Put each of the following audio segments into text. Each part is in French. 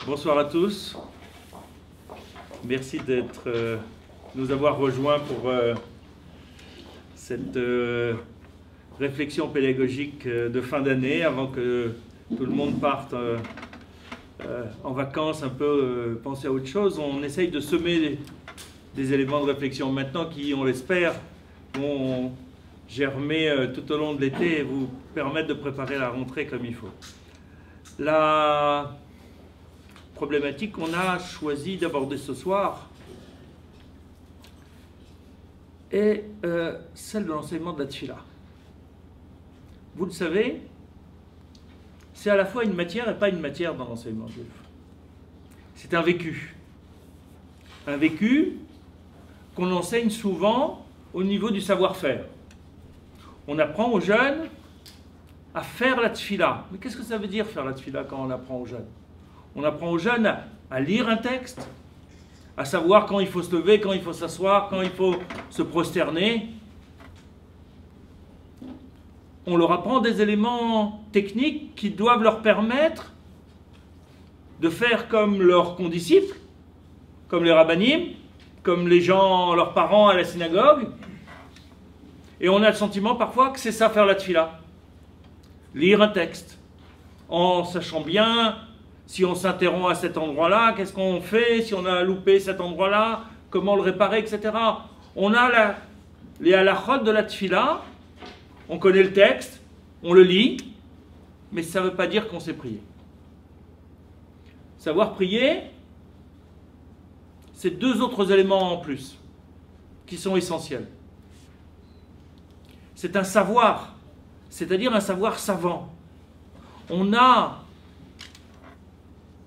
Bonsoir à tous. Merci nous avoir rejoints pour cette réflexion pédagogique de fin d'année avant que tout le monde parte en vacances, un peu penser à autre chose. On essaye de semer des éléments de réflexion maintenant qui, on l'espère, vont germer tout au long de l'été et vous permettre de préparer la rentrée comme il faut. La problématique qu'on a choisi d'aborder ce soir est celle de l'enseignement de la Tfila. Vous le savez, c'est à la fois une matière et pas une matière dans l'enseignement juif. C'est un vécu. Un vécu qu'on enseigne souvent au niveau du savoir-faire. On apprend aux jeunes à faire la Tfila. Mais qu'est-ce que ça veut dire faire la Tfila quand on apprend aux jeunes? On apprend aux jeunes à lire un texte, à savoir quand il faut se lever, quand il faut s'asseoir, quand il faut se prosterner. On leur apprend des éléments techniques qui doivent leur permettre de faire comme leurs condisciples, comme les rabbinim, comme les gens, leurs parents à la synagogue. Et on a le sentiment parfois que c'est ça faire la Tfila. Lire un texte, en sachant bien si on s'interrompt à cet endroit-là, qu'est-ce qu'on fait, si on a loupé cet endroit-là, comment le réparer, etc. On a les halachot de la Tfila, on connaît le texte, on le lit, mais ça ne veut pas dire qu'on sait prier. Savoir prier, c'est deux autres éléments en plus, qui sont essentiels. C'est un savoir, c'est-à-dire un savoir savant. On a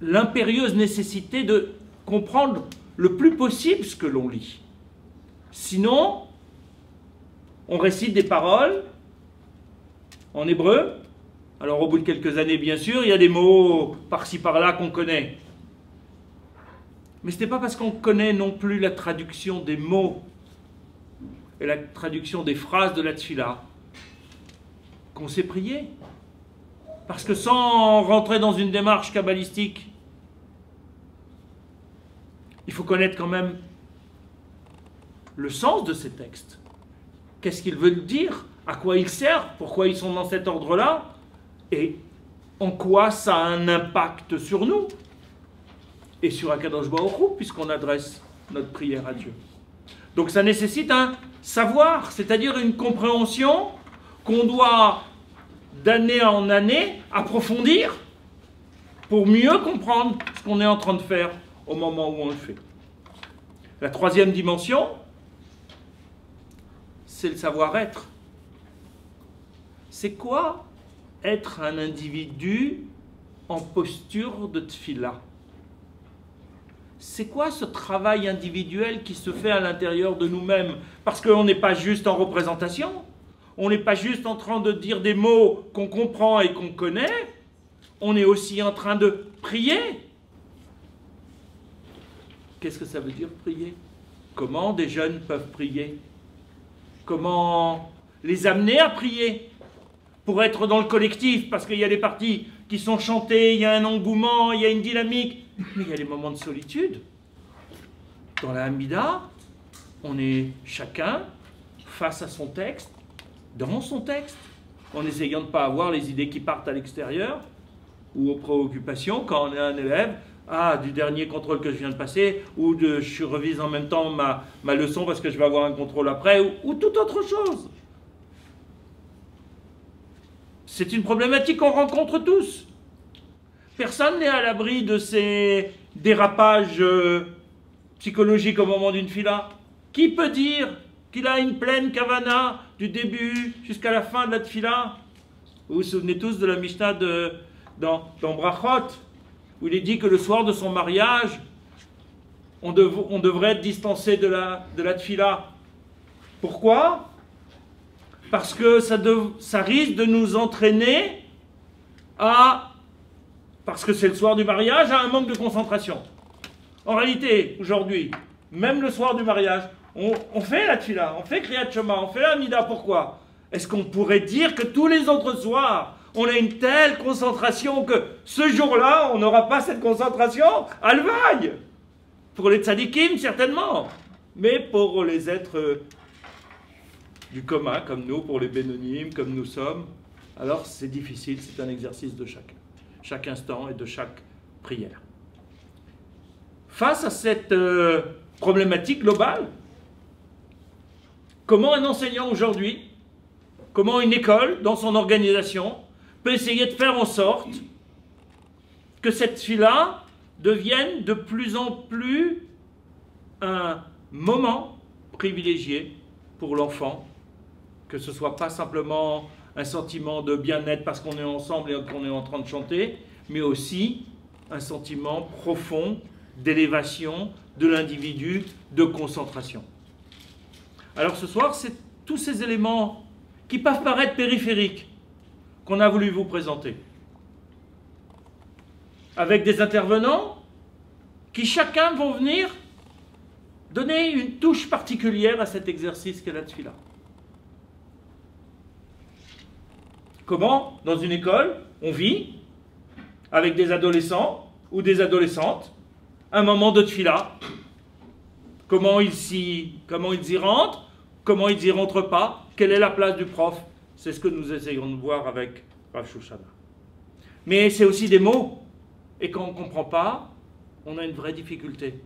l'impérieuse nécessité de comprendre le plus possible ce que l'on lit. Sinon, on récite des paroles en hébreu. Alors au bout de quelques années, bien sûr, il y a des mots par-ci par-là qu'on connaît. Mais ce n'est pas parce qu'on connaît non plus la traduction des mots et la traduction des phrases de la Tfila qu'on sait prier. Parce que sans rentrer dans une démarche kabbalistique, il faut connaître quand même le sens de ces textes. Qu'est-ce qu'ils veulent dire? À quoi ils servent? Pourquoi ils sont dans cet ordre-là? Et en quoi ça a un impact sur nous? Et sur Akadosh Baruch Hu, puisqu'on adresse notre prière à Dieu. Donc ça nécessite un savoir, c'est-à-dire une compréhension qu'on doit d'année en année approfondir pour mieux comprendre ce qu'on est en train de faire au moment où on le fait. La troisième dimension, c'est le savoir-être. C'est quoi être un individu en posture de tfila? C'est quoi ce travail individuel qui se fait à l'intérieur de nous-mêmes? Parce qu'on n'est pas juste en représentation, on n'est pas juste en train de dire des mots qu'on comprend et qu'on connaît, on est aussi en train de prier. Qu'est-ce que ça veut dire prier? Comment des jeunes peuvent prier? Comment les amener à prier? Pour être dans le collectif, parce qu'il y a des parties qui sont chantées, il y a un engouement, il y a une dynamique, mais il y a des moments de solitude. Dans la Hamida, on est chacun face à son texte, dans son texte, en essayant de ne pas avoir les idées qui partent à l'extérieur, ou aux préoccupations quand on est un élève, du dernier contrôle que je viens de passer, ou je revise en même temps ma leçon parce que je vais avoir un contrôle après, ou toute autre chose. C'est une problématique qu'on rencontre tous. Personne n'est à l'abri de ces dérapages psychologiques au moment d'une fila. Qui peut dire qu'il a une pleine kavana du début jusqu'à la fin de la tfila? Vous vous souvenez tous de la Mishnah dans Brachot, où il est dit que le soir de son mariage, on devrait être distancé de la tfila. Pourquoi? Parce que ça risque de nous entraîner parce que c'est le soir du mariage, à un manque de concentration. En réalité, aujourd'hui, même le soir du mariage, on fait la tfila, on fait Kriyat Shema, on fait la Hamida. Pourquoi? Est-ce qu'on pourrait dire que tous les autres soirs, on a une telle concentration que ce jour-là, on n'aura pas cette concentration à l'veille. Pour les tzadikim, certainement. Mais pour les êtres du commun, comme nous, pour les bénonymes, comme nous sommes, alors c'est difficile, c'est un exercice de chacun. Chaque instant et de chaque prière. Face à cette problématique globale, comment un enseignant aujourd'hui, comment une école, dans son organisation, peut essayer de faire en sorte que cette fila devienne de plus en plus un moment privilégié pour l'enfant, que ce ne soit pas simplement un sentiment de bien-être parce qu'on est ensemble et qu'on est en train de chanter, mais aussi un sentiment profond d'élévation de l'individu, de concentration. Alors ce soir, c'est tous ces éléments qui peuvent paraître périphériques qu'on a voulu vous présenter. Avec des intervenants qui chacun vont venir donner une touche particulière à cet exercice qu'est la tefila. Comment, dans une école, on vit avec des adolescents ou des adolescentes un moment de tefila. Comment ils y rentrent, comment ils y rentrent pas, quelle est la place du prof. C'est ce que nous essayons de voir avec Rav Shoshana. Mais c'est aussi des mots. Et quand on ne comprend pas, on a une vraie difficulté.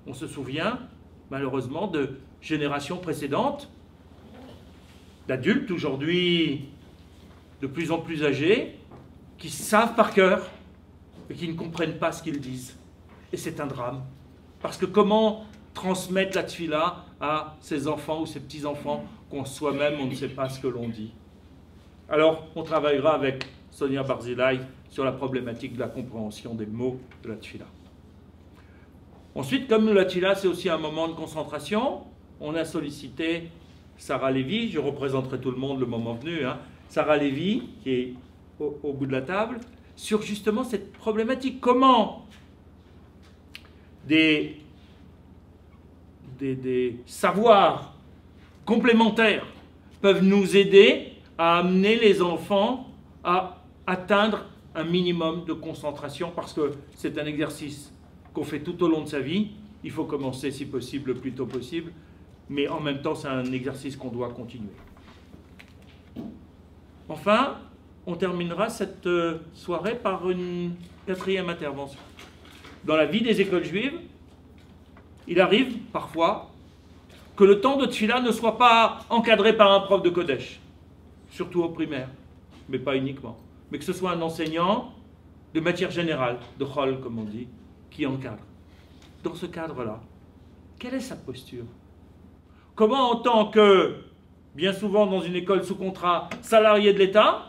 On se souvient, malheureusement, de générations précédentes, d'adultes aujourd'hui de plus en plus âgés, qui savent par cœur et qui ne comprennent pas ce qu'ils disent. Et c'est un drame. Parce que comment transmettre la tefila à ses enfants ou ses petits-enfants quand soi-même on ne sait pas ce que l'on dit? Alors, on travaillera avec Sonia Barzilai sur la problématique de la compréhension des mots de la tefila. Ensuite, comme la tefila, c'est aussi un moment de concentration, on a sollicité Sarah Lévy, je représenterai tout le monde le moment venu, hein, Sarah Lévy, qui est au bout de la table, sur justement cette problématique. Comment des savoirs complémentaires peuvent nous aider à amener les enfants à atteindre un minimum de concentration, parce que c'est un exercice qu'on fait tout au long de sa vie. Il faut commencer, si possible, le plus tôt possible, mais en même temps, c'est un exercice qu'on doit continuer. Enfin, on terminera cette soirée par une quatrième intervention. Dans la vie des écoles juives, il arrive parfois que le temps de tefila ne soit pas encadré par un prof de Kodesh, surtout au primaire, mais pas uniquement, mais que ce soit un enseignant de matière générale, de chol comme on dit, qui encadre. Dans ce cadre-là, quelle est sa posture? Comment, en tant que, bien souvent dans une école sous contrat, salarié de l'État,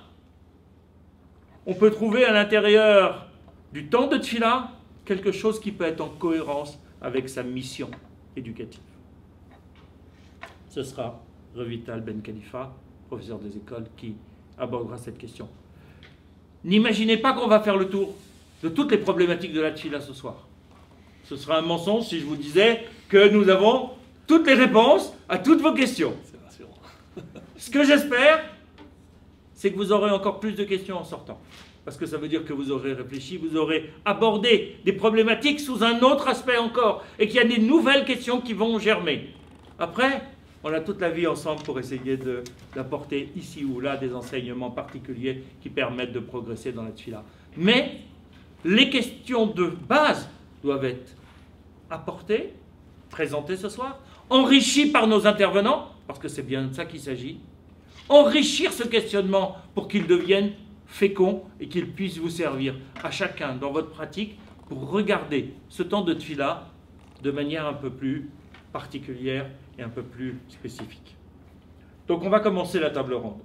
on peut trouver à l'intérieur du temps de tefila quelque chose qui peut être en cohérence avec sa mission éducative? Ce sera Revital Ben Khalifa, professeur des écoles, qui abordera cette question. N'imaginez pas qu'on va faire le tour de toutes les problématiques de la tefila ce soir. Ce sera un mensonge si je vous disais que nous avons toutes les réponses à toutes vos questions. C'est rassurant. Ce que j'espère, c'est que vous aurez encore plus de questions en sortant. Parce que ça veut dire que vous aurez réfléchi, vous aurez abordé des problématiques sous un autre aspect encore, et qu'il y a des nouvelles questions qui vont germer. Après, on a toute la vie ensemble pour essayer d'apporter ici ou là des enseignements particuliers qui permettent de progresser dans la tefila. Mais les questions de base doivent être apportées, présentées ce soir, enrichies par nos intervenants, parce que c'est bien de ça qu'il s'agit, enrichir ce questionnement pour qu'il devienne fécond et qu'il puisse vous servir à chacun dans votre pratique pour regarder ce temps de tefila de manière un peu plus particulière et un peu plus spécifique. Donc on va commencer la table ronde.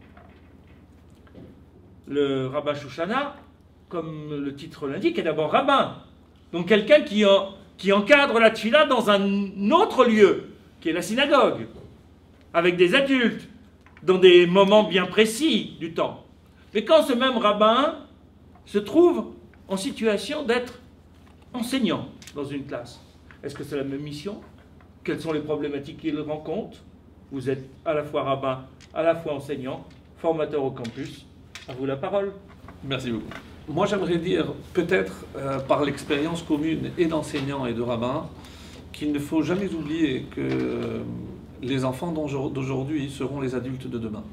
Le rabbin Shoshana, comme le titre l'indique, est d'abord rabbin. Donc quelqu'un qui encadre la tefila dans un autre lieu, qui est la synagogue, avec des adultes, dans des moments bien précis du temps. Mais quand ce même rabbin se trouve en situation d'être enseignant dans une classe, est-ce que c'est la même mission? Quelles sont les problématiques qu'il rencontre? Vous êtes à la fois rabbin, à la fois enseignant, formateur au campus. À vous la parole. Merci beaucoup. Moi, j'aimerais dire, peut-être par l'expérience commune et d'enseignants et de rabbins, qu'il ne faut jamais oublier que les enfants d'aujourd'hui seront les adultes de demain.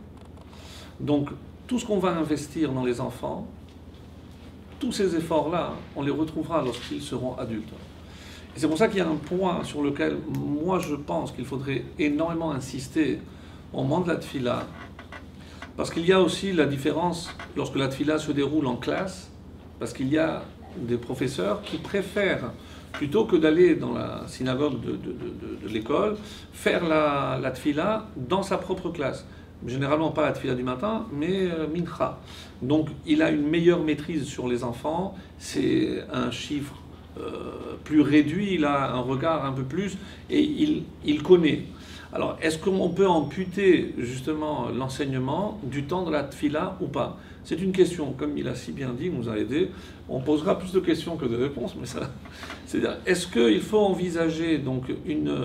Donc, tout ce qu'on va investir dans les enfants, tous ces efforts-là, on les retrouvera lorsqu'ils seront adultes. Et c'est pour ça qu'il y a un point sur lequel, moi, je pense qu'il faudrait énormément insister au moment de la tfila, parce qu'il y a aussi la différence lorsque la tfila se déroule en classe, parce qu'il y a des professeurs qui préfèrent, plutôt que d'aller dans la synagogue de l'école, faire la tfila dans sa propre classe. Généralement pas la tfila du matin, mais mincha. Donc il a une meilleure maîtrise sur les enfants, c'est un chiffre plus réduit, il a un regard un peu plus, et il connaît. Alors, est-ce qu'on peut amputer justement l'enseignement du temps de la tfila ou pas? C'est une question, comme il a si bien dit, il nous a aidé. On posera plus de questions que de réponses, mais ça, c'est-à-dire, est-ce qu'il faut envisager donc une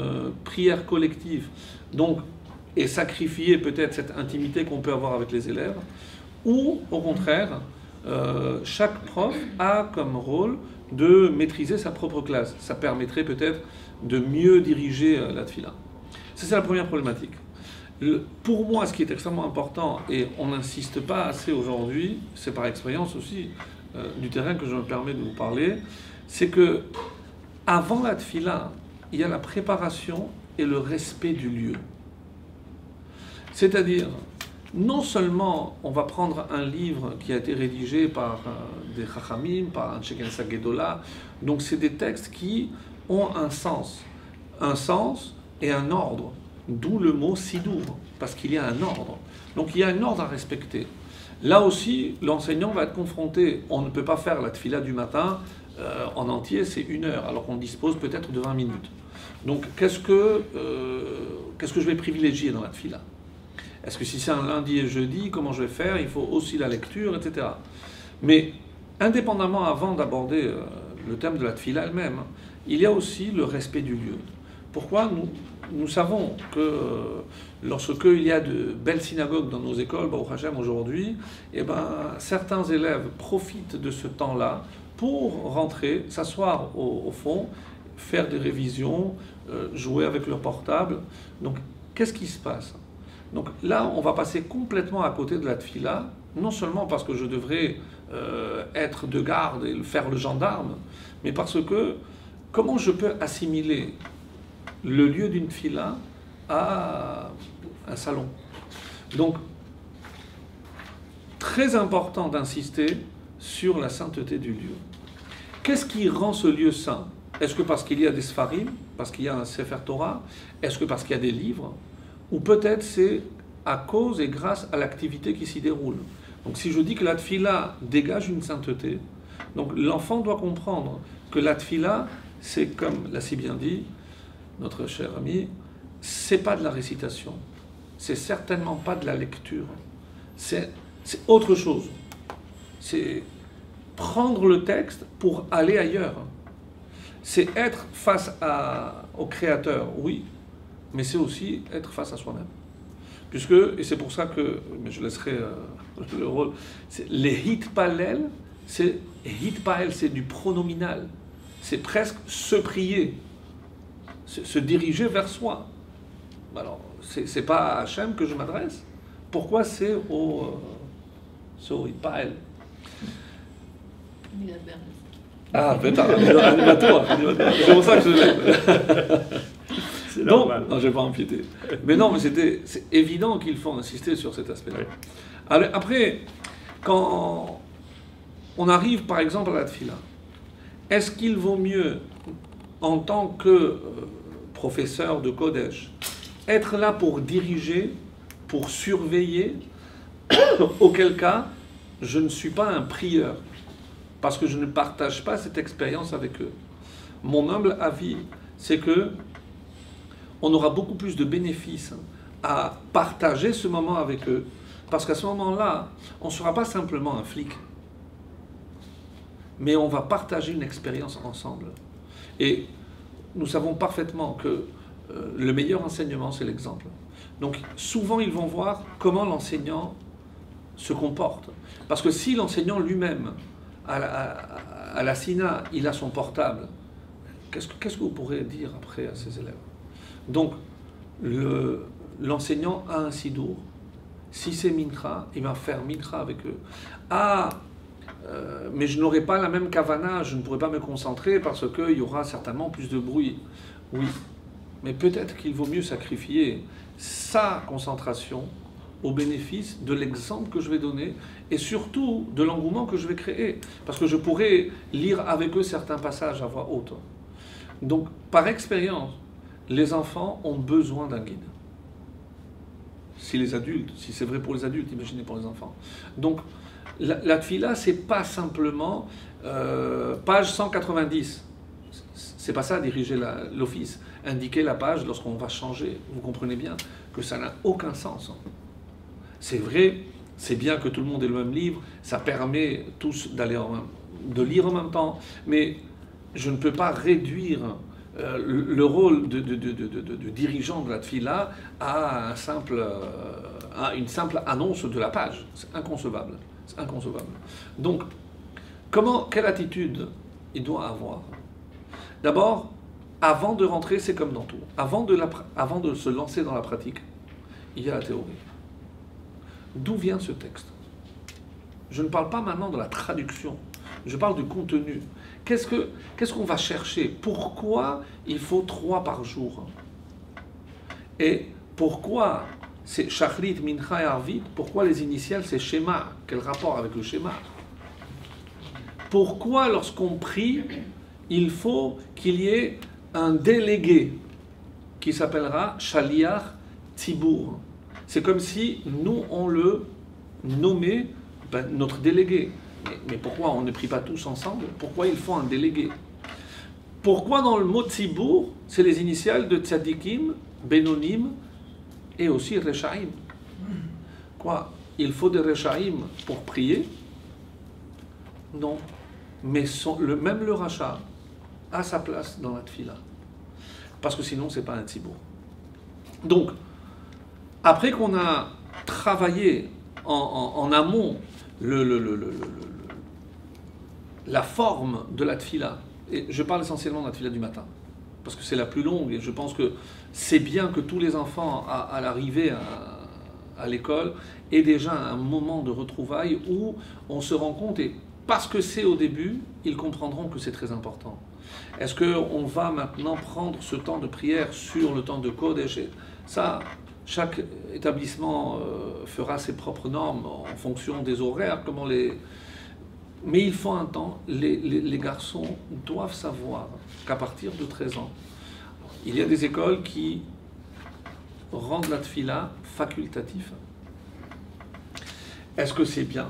prière collective, donc, et sacrifier peut-être cette intimité qu'on peut avoir avec les élèves, ou au contraire, chaque prof a comme rôle de maîtriser sa propre classe. Ça permettrait peut-être de mieux diriger la tfila. Ça, c'est la première problématique. Pour moi, ce qui est extrêmement important, et on n'insiste pas assez aujourd'hui, c'est par expérience aussi du terrain que je me permets de vous parler, c'est que avant la tfila, il y a la préparation et le respect du lieu. C'est-à-dire, non seulement on va prendre un livre qui a été rédigé par des chachamim, par un Shekel Sagedola, donc c'est des textes qui ont un sens et un ordre, d'où le mot sidour, parce qu'il y a un ordre. Donc il y a un ordre à respecter. Là aussi, l'enseignant va être confronté. On ne peut pas faire la tfila du matin en entier, c'est 1 heure, alors qu'on dispose peut-être de 20 minutes. Donc qu'est-ce que je vais privilégier dans la tfila? Est-ce que si c'est un lundi et jeudi, comment je vais faire? Il faut aussi la lecture, etc. Mais indépendamment, avant d'aborder le thème de la tfila elle-même, il y a aussi le respect du lieu. Pourquoi? Nous savons que lorsqu'il y a de belles synagogues dans nos écoles, Baruch Hashem aujourd'hui, certains élèves profitent de ce temps-là pour rentrer, s'asseoir au fond, faire des révisions, jouer avec leur portable. Donc, qu'est-ce qui se passe? Donc là, on va passer complètement à côté de la tfila, non seulement parce que je devrais être de garde et faire le gendarme, mais parce que comment je peux assimiler le lieu d'une tfila à un salon? Donc, très important d'insister sur la sainteté du lieu. Qu'est-ce qui rend ce lieu saint? Est-ce que parce qu'il y a des sfarim, parce qu'il y a un Sefer Torah? Est-ce que parce qu'il y a des livres? Ou peut-être c'est à cause et grâce à l'activité qui s'y déroule. Donc si je dis que la tfila dégage une sainteté, donc l'enfant doit comprendre que la tfila, c'est comme l'a si bien dit notre cher ami, c'est pas de la récitation, c'est certainement pas de la lecture, c'est autre chose. C'est prendre le texte pour aller ailleurs. C'est être face au Créateur, oui, mais c'est aussi être face à soi-même. Puisque, et c'est pour ça que, mais je laisserai le rôle, les hitpalel, c'est du pronominal, c'est presque se prier, se diriger vers soi. Alors, c'est pas à Hachem que je m'adresse. Pourquoi c'est au hitpalel? Ah, animateur, c'est pour ça que je l'aime. Non, je ne vais pas empiéter. Mais non, mais c'est évident qu'il faut insister sur cet aspect-là. Oui. Alors, après, quand on arrive par exemple à la tfila, est-ce qu'il vaut mieux, en tant que professeur de Kodesh, être là pour diriger, pour surveiller, auquel cas, je ne suis pas un prieur, parce que je ne partage pas cette expérience avec eux. Mon humble avis, c'est que on aura beaucoup plus de bénéfices à partager ce moment avec eux, parce qu'à ce moment-là, on ne sera pas simplement un flic, mais on va partager une expérience ensemble. Et nous savons parfaitement que le meilleur enseignement, c'est l'exemple. Donc souvent, ils vont voir comment l'enseignant se comporte. Parce que si l'enseignant lui-même, à la SINA, il a son portable, qu'est-ce que vous pourrez dire après à ses élèves? Donc, l'enseignant a un sidour. Si c'est mincha, il va faire mincha avec eux. Ah, mais je n'aurai pas la même kavana, je ne pourrai pas me concentrer parce qu'il y aura certainement plus de bruit. Oui, mais peut-être qu'il vaut mieux sacrifier sa concentration au bénéfice de l'exemple que je vais donner et surtout de l'engouement que je vais créer. Parce que je pourrais lire avec eux certains passages à voix haute. Donc, par expérience, les enfants ont besoin d'un guide. Si c'est vrai pour les adultes, imaginez pour les enfants. Donc, la tfila, c'est pas simplement page 190. C'est pas ça, diriger l'office. Indiquer la page lorsqu'on va changer. Vous comprenez bien que ça n'a aucun sens. C'est vrai, c'est bien que tout le monde ait le même livre, ça permet tous de lire en même temps, mais je ne peux pas réduire le rôle de dirigeant de la tfila à une simple annonce de la page. C'est inconcevable. C'est inconcevable. Donc, quelle attitude il doit avoir? D'abord, avant de rentrer, c'est comme dans tout. Avant de se lancer dans la pratique, il y a la théorie. D'où vient ce texte? Je ne parle pas maintenant de la traduction, je parle du contenu. Qu'est-ce qu'on va chercher? Pourquoi il faut 3 par jour? Et pourquoi c'est Shachrit, Mincha et Arvit? Pourquoi les initiales c'est Shema? Quel rapport avec le Shema? Pourquoi lorsqu'on prie, il faut qu'il y ait un délégué qui s'appellera Shaliach Tibour? C'est comme si nous, on le nommait notre délégué. Mais pourquoi on ne prie pas tous ensemble? Pourquoi il faut un délégué? Pourquoi dans le mot Tzibour, c'est les initiales de Tzadikim, Benonim et aussi Rechaim? Quoi? Il faut des Rechaim pour prier? Non. Mais même le Racha a sa place dans la Tfila. Parce que sinon, ce n'est pas un Tzibour. Donc, après qu'on a travaillé en amont la forme de la tfila, et je parle essentiellement de la tfila du matin, parce que c'est la plus longue, et je pense que c'est bien que tous les enfants, à l'arrivée à l'école, aient déjà un moment de retrouvailles où on se rend compte, et parce que c'est au début, ils comprendront que c'est très important. Est-ce qu'on va maintenant prendre ce temps de prière sur le temps de Kodesh? Ça, chaque établissement fera ses propres normes en fonction des horaires, mais il faut un temps. Les garçons doivent savoir qu'à partir de 13 ans, il y a des écoles qui rendent la tfila facultatif. Est-ce que c'est bien?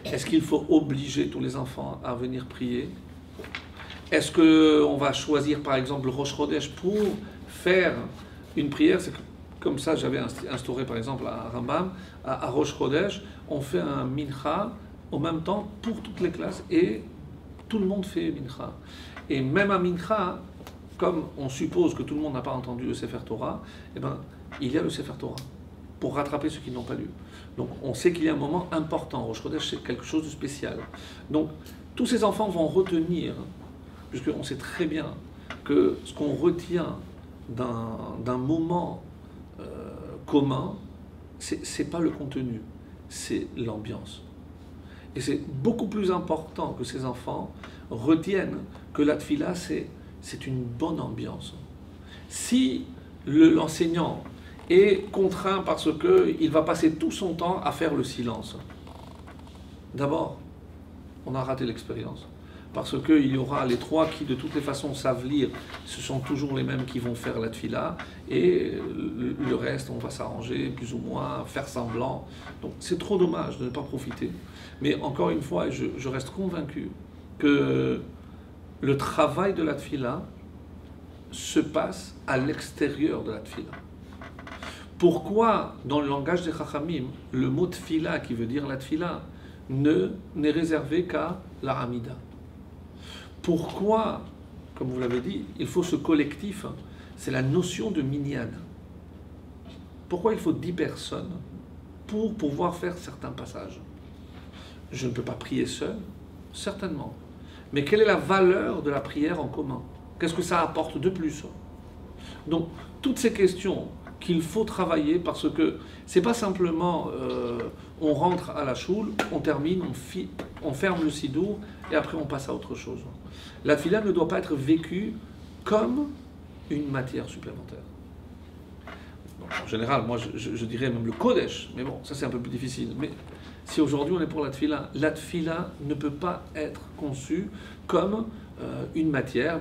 Est-ce qu'il faut obliger tous les enfants à venir prier? Est-ce qu'on va choisir par exemple le Rosh Chodesh pour faire une prière? Comme ça, j'avais instauré par exemple à Rambam, à Rosh Chodesh, on fait un mincha en même temps pour toutes les classes et tout le monde fait mincha. Et même à mincha, comme on suppose que tout le monde n'a pas entendu le Sefer Torah, eh ben, il y a le Sefer Torah pour rattraper ceux qui n'ont pas lu. Donc on sait qu'il y a un moment important. Rosh Chodesh, c'est quelque chose de spécial. Donc tous ces enfants vont retenir, puisqu'on sait très bien que ce qu'on retient d'un moment commun, c'est pas le contenu, c'est l'ambiance. Et c'est beaucoup plus important que ces enfants retiennent que la tfila, c'est une bonne ambiance. Si l'enseignant est contraint parce qu'il va passer tout son temps à faire le silence, d'abord, on a raté l'expérience. Parce qu'il y aura les 3 qui, de toutes les façons, savent lire. Ce sont toujours les mêmes qui vont faire la tfila. Et le reste, on va s'arranger, plus ou moins, faire semblant. Donc, c'est trop dommage de ne pas profiter. Mais encore une fois, je reste convaincu que le travail de la tfila se passe à l'extérieur de la tfila. Pourquoi, dans le langage des Chachamim, le mot tfila, qui veut dire la tfila, n'est réservé qu'à la Hamida? Pourquoi, comme vous l'avez dit, il faut ce collectif? C'est la notion de minyan. Pourquoi il faut 10 personnes pour pouvoir faire certains passages. Je ne peux pas prier seul, certainement. Mais quelle est la valeur de la prière en commun? Qu'est-ce que ça apporte de plus? Donc, toutes ces questions qu'il faut travailler, parce que c'est pas simplement on rentre à la choule, on termine, on ferme le sidour et après on passe à autre chose. La tfila ne doit pas être vécue comme une matière supplémentaire. Donc, en général, moi je dirais même le kodesh, mais bon, ça c'est un peu plus difficile. Mais si aujourd'hui on est pour la tfila ne peut pas être conçue comme une matière,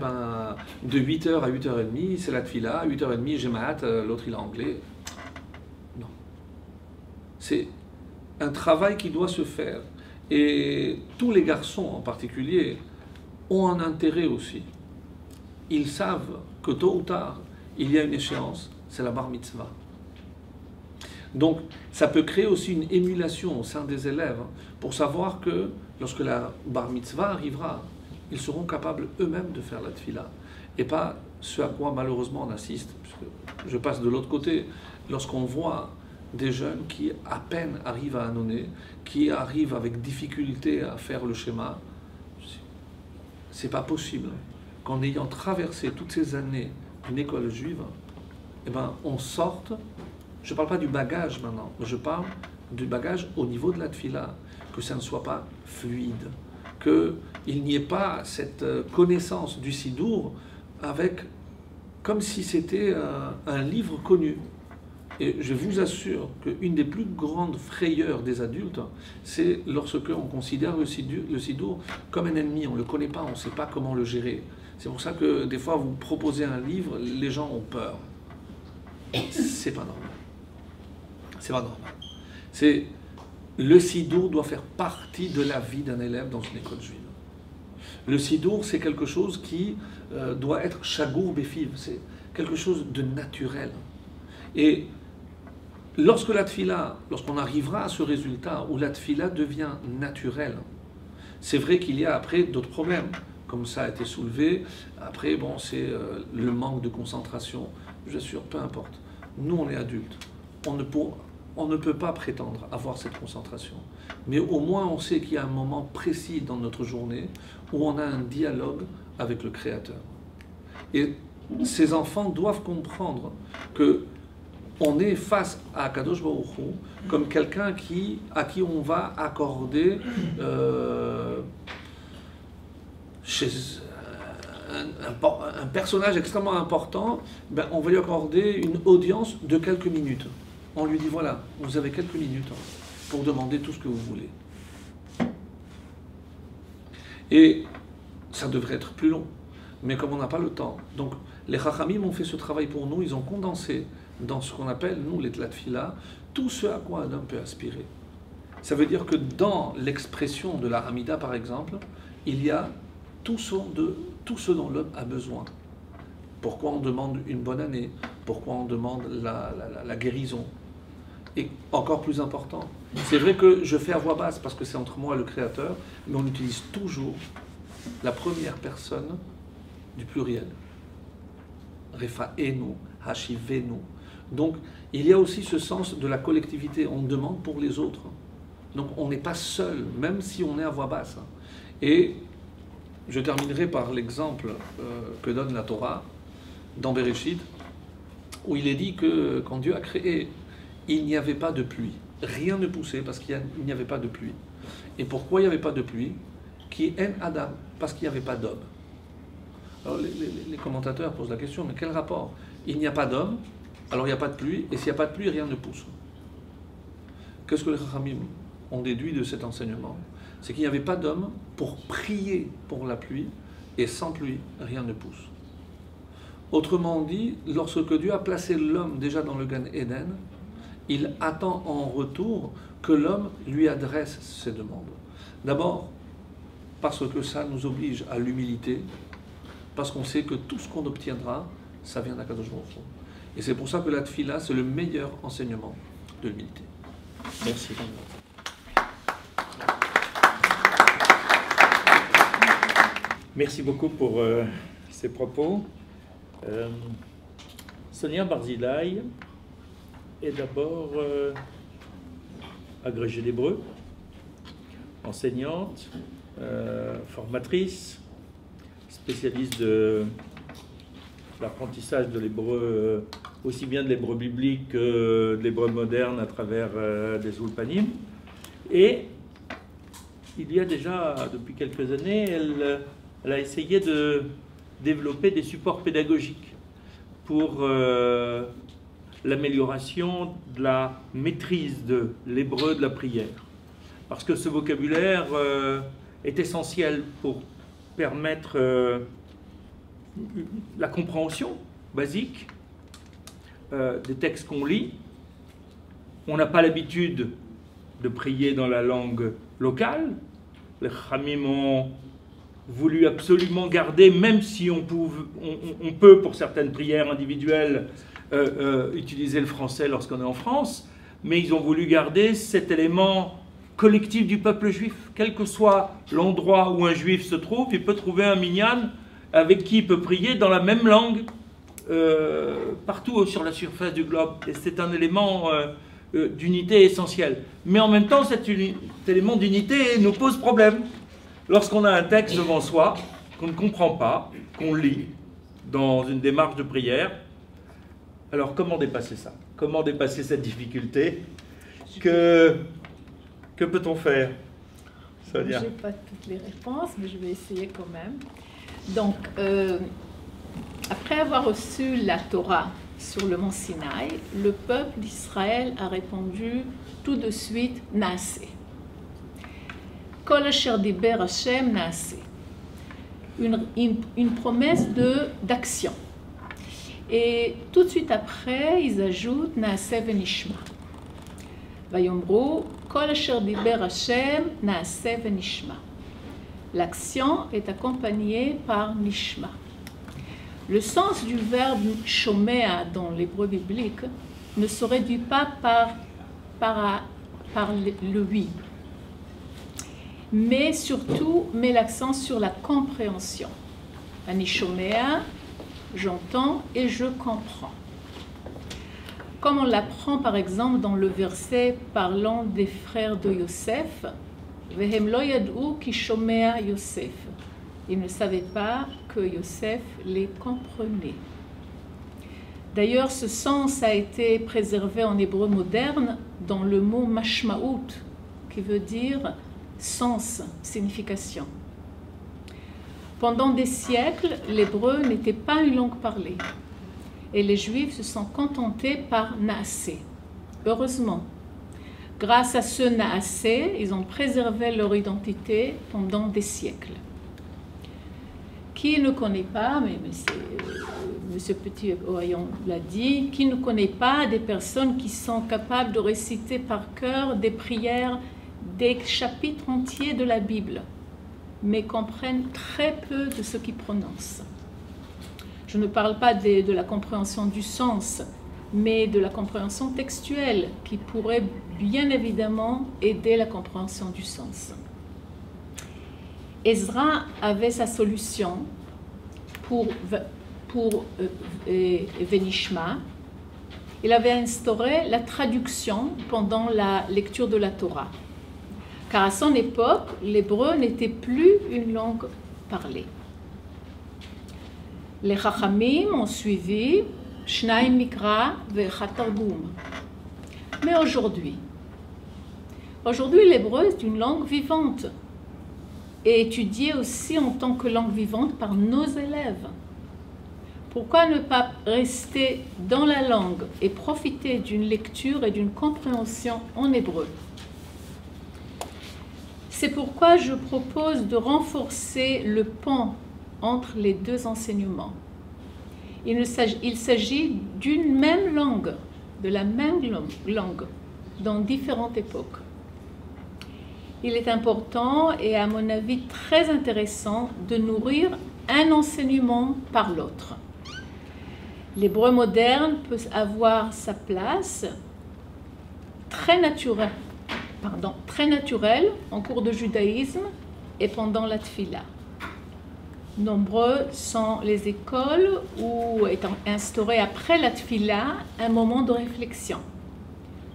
de 8h à 8h30, c'est la tfila, à 8h30 j'ai maths, l'autre il a anglais. Non. C'est un travail qui doit se faire. Et tous les garçons en particulier ont un intérêt aussi. Ils savent que tôt ou tard, il y a une échéance, c'est la bar mitzvah. Donc, ça peut créer aussi une émulation au sein des élèves pour savoir que lorsque la bar mitzvah arrivera, ils seront capables eux-mêmes de faire la tfila. Et pas ce à quoi malheureusement on assiste. Puisque je passe de l'autre côté, lorsqu'on voit des jeunes qui à peine arrivent à annonner, qui arrivent avec difficulté à faire le schéma, c'est pas possible qu'en ayant traversé toutes ces années d'une école juive, eh ben, on sorte, je ne parle pas du bagage maintenant, mais je parle du bagage au niveau de la tfila, que ça ne soit pas fluide, qu'il n'y ait pas cette connaissance du sidour avec, comme si c'était un livre connu. Et je vous assure qu'une des plus grandes frayeurs des adultes, c'est lorsque on considère le sidour comme un ennemi, on ne le connaît pas, on ne sait pas comment le gérer. C'est pour ça que des fois vous proposez un livre, les gens ont peur. C'est pas normal. C'est pas normal. Le sidour doit faire partie de la vie d'un élève dans une école juive. Le sidour, c'est quelque chose qui doit être shagour befiv, c'est quelque chose de naturel. Et lorsque la tfila, lorsqu'on arrivera à ce résultat où la tfila devient naturelle, c'est vrai qu'il y a après d'autres problèmes, comme ça a été soulevé. Après, bon, c'est le manque de concentration. Je suis sûr, peu importe. Nous, on est adultes. On ne peut pas prétendre avoir cette concentration. Mais au moins, on sait qu'il y a un moment précis dans notre journée où on a un dialogue avec le Créateur. Et ces enfants doivent comprendre que on est face à Kadosh Baruch Hu comme quelqu'un à qui on va accorder un personnage extrêmement important, on va lui accorder une audience de quelques minutes. On lui dit voilà, vous avez quelques minutes pour demander tout ce que vous voulez. Et ça devrait être plus long, mais comme on n'a pas le temps, donc les Chachamim ont fait ce travail pour nous, ils ont condensé dans ce qu'on appelle, nous, les tfila, tout ce à quoi un homme peut aspirer. Ça veut dire que dans l'expression de la Hamida, par exemple, il y a tout ce dont l'homme a besoin. Pourquoi on demande une bonne année? Pourquoi on demande la guérison? Et encore plus important, c'est vrai que je fais à voix basse parce que c'est entre moi et le Créateur, mais on utilise toujours la première personne du pluriel. Refa'enu, Hashivenu. Donc, il y a aussi ce sens de la collectivité. On demande pour les autres. Donc, on n'est pas seul, même si on est à voix basse. Et je terminerai par l'exemple que donne la Torah dans Bereshit, où il est dit que quand Dieu a créé, il n'y avait pas de pluie. Rien ne poussait parce qu'il n'y avait pas de pluie. Et pourquoi il n'y avait pas de pluie? Qui est en Adam? Parce qu'il n'y avait pas d'homme. Alors les commentateurs posent la question, mais quel rapport? Il n'y a pas d'homme, alors il n'y a pas de pluie, et s'il n'y a pas de pluie, rien ne pousse. Qu'est-ce que les Chachamim ont déduit de cet enseignement? C'est qu'il n'y avait pas d'homme pour prier pour la pluie, et sans pluie, rien ne pousse. Autrement dit, lorsque Dieu a placé l'homme déjà dans le Gan Eden, il attend en retour que l'homme lui adresse ses demandes. D'abord, parce que ça nous oblige à l'humilité, parce qu'on sait que tout ce qu'on obtiendra, ça vient d'Akadosh Baruch Hu. Et c'est pour ça que la tfila, c'est le meilleur enseignement de l'humilité. Merci. Merci beaucoup pour ces propos. Sonia Barzilai est d'abord agrégée d'hébreu, enseignante, formatrice, spécialiste de l'apprentissage de l'hébreu, aussi bien de l'hébreu biblique que de l'hébreu moderne à travers des ulpanim. Et il y a déjà, depuis quelques années, elle a essayé de développer des supports pédagogiques pour l'amélioration de la maîtrise de l'hébreu de la prière. Parce que ce vocabulaire est essentiel pour permettre la compréhension basique des textes qu'on lit. On n'a pas l'habitude de prier dans la langue locale. Les Khamim ont voulu absolument garder, même si on peut pour certaines prières individuelles utiliser le français lorsqu'on est en France, mais ils ont voulu garder cet élément collectif du peuple juif. Quel que soit l'endroit où un juif se trouve, il peut trouver un minyan avec qui il peut prier dans la même langue partout sur la surface du globe. Et c'est un élément d'unité essentiel. Mais en même temps, cet élément d'unité nous pose problème. Lorsqu'on a un texte devant soi, qu'on ne comprend pas, qu'on lit dans une démarche de prière, alors comment dépasser ça? Comment dépasser cette difficulté? Que peut-on faire? Je n'ai pas toutes les réponses, mais je vais essayer quand même. Donc, après avoir reçu la Torah sur le mont Sinaï, le peuple d'Israël a répondu tout de suite « Naaseh ». Kol asher diber Hashem naaseh. Une promesse d'action. Et tout de suite après, ils ajoutent Naaseh venishma. Vayomru Kol asher diber Hashem naaseh venishma. L'action est accompagnée par nishma. Le sens du verbe shomea dans l'hébreu biblique ne se réduit pas par le oui, mais surtout met l'accent sur la compréhension. Ani shomea, j'entends et je comprends. Comme on l'apprend par exemple dans le verset parlant des frères de Yosef, Vehem lo yad'u ki shomea Yosef. Ils ne savaient pas que Yosef les comprenait. D'ailleurs, ce sens a été préservé en hébreu moderne dans le mot mashmaout, qui veut dire sens, signification. Pendant des siècles, l'hébreu n'était pas une langue parlée et les Juifs se sont contentés par naaseh. Heureusement, grâce à ce naaseh, ils ont préservé leur identité pendant des siècles. Qui ne connaît pas, mais M. Petit-Oyon l'a dit, qui ne connaît pas des personnes qui sont capables de réciter par cœur des prières, des chapitres entiers de la Bible, mais comprennent très peu de ce qu'ils prononcent. Je ne parle pas de la compréhension du sens, mais de la compréhension textuelle, qui pourrait bien évidemment aider la compréhension du sens. Ezra avait sa solution pour Venishma. Il avait instauré la traduction pendant la lecture de la Torah. Car à son époque, l'hébreu n'était plus une langue parlée. Les Chachamim ont suivi Shnaim Mikra ve'Echad Targum. Mais aujourd'hui, l'hébreu est une langue vivante et étudiée aussi en tant que langue vivante par nos élèves. Pourquoi ne pas rester dans la langue et profiter d'une lecture et d'une compréhension en hébreu? C'est pourquoi je propose de renforcer le pont entre les deux enseignements. Il s'agit d'une même langue, de la même langue, dans différentes époques. Il est important et à mon avis très intéressant de nourrir un enseignement par l'autre. L'hébreu moderne peut avoir sa place très naturelle en cours de judaïsme et pendant la tfila. Nombreux sont les écoles où est instauré après la tfila un moment de réflexion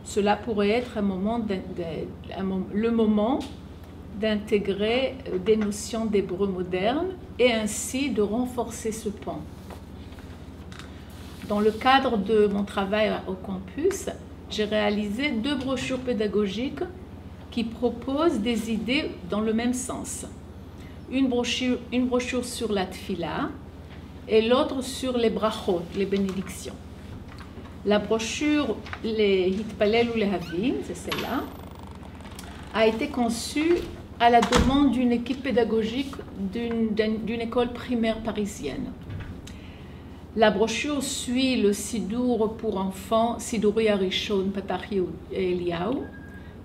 cela pourrait être le moment d'intégrer des notions d'hébreu moderne et ainsi de renforcer ce pont. Dans le cadre de mon travail au campus, j'ai réalisé 2 brochures pédagogiques qui proposent des idées dans le même sens. Une brochure sur la tfila et l'autre sur les brachot, les bénédictions. La brochure les Hitpalel ou les Havin, c'est celle-là, a été conçue à la demande d'une équipe pédagogique d'une école primaire parisienne. La brochure suit le Sidour pour enfants, Sidouri Arishon, Patari et Eliaou,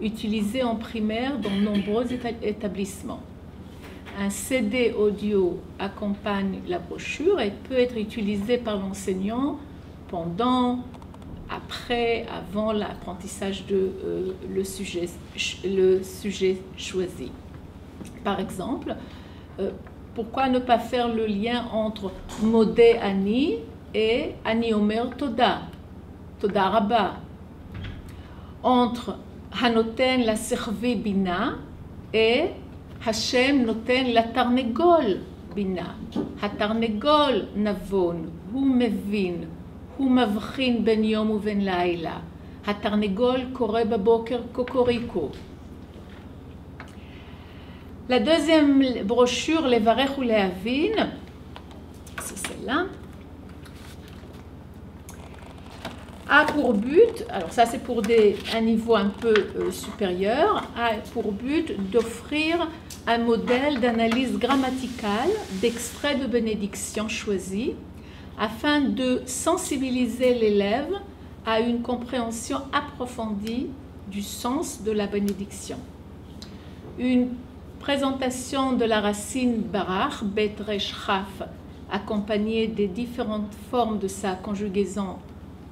utilisé en primaire dans de nombreux établissements. Un CD audio accompagne la brochure et peut être utilisé par l'enseignant pendant, après, avant l'apprentissage de le sujet choisi. Par exemple, pourquoi ne pas faire le lien entre Modé Ani et Ani Omer Toda, Toda Rabba, entre Hanoten la Servi Bina et Hashem Noten la Tarnegol Bina. Hatarnegol Navon, Hu Mevin, Hu Mavchin Ben Yom u Ben Laila. Hatarnegol Kore Baboker Kokoriko. La deuxième brochure, les Varech ou les Havin, c'est celle-là, a pour but, alors ça c'est pour un niveau un peu supérieur, a pour but d'offrir un modèle d'analyse grammaticale d'extraits de bénédiction choisis afin de sensibiliser l'élève à une compréhension approfondie du sens de la bénédiction. Une présentation de la racine barach, bet resh chaf, accompagnée des différentes formes de sa conjugaison,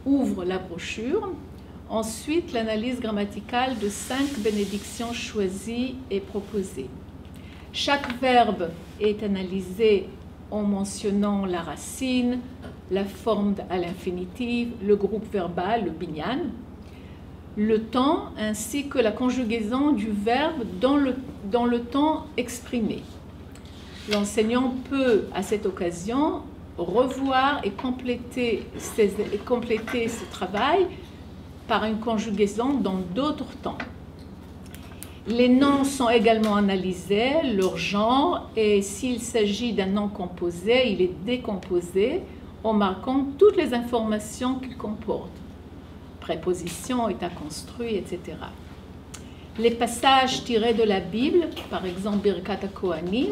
ouvre la brochure. Ensuite, l'analyse grammaticale de 5 bénédictions choisies et proposées. Chaque verbe est analysé en mentionnant la racine, la forme à l'infinitif, le groupe verbal, le binyan, le temps ainsi que la conjugaison du verbe dans le temps exprimé. L'enseignant peut, à cette occasion, revoir et compléter ce travail par une conjugaison dans d'autres temps. Les noms sont également analysés, leur genre, et s'il s'agit d'un nom composé, il est décomposé en marquant toutes les informations qu'il comporte. Préposition, état construit, etc. Les passages tirés de la Bible, par exemple Birkat HaKohanim,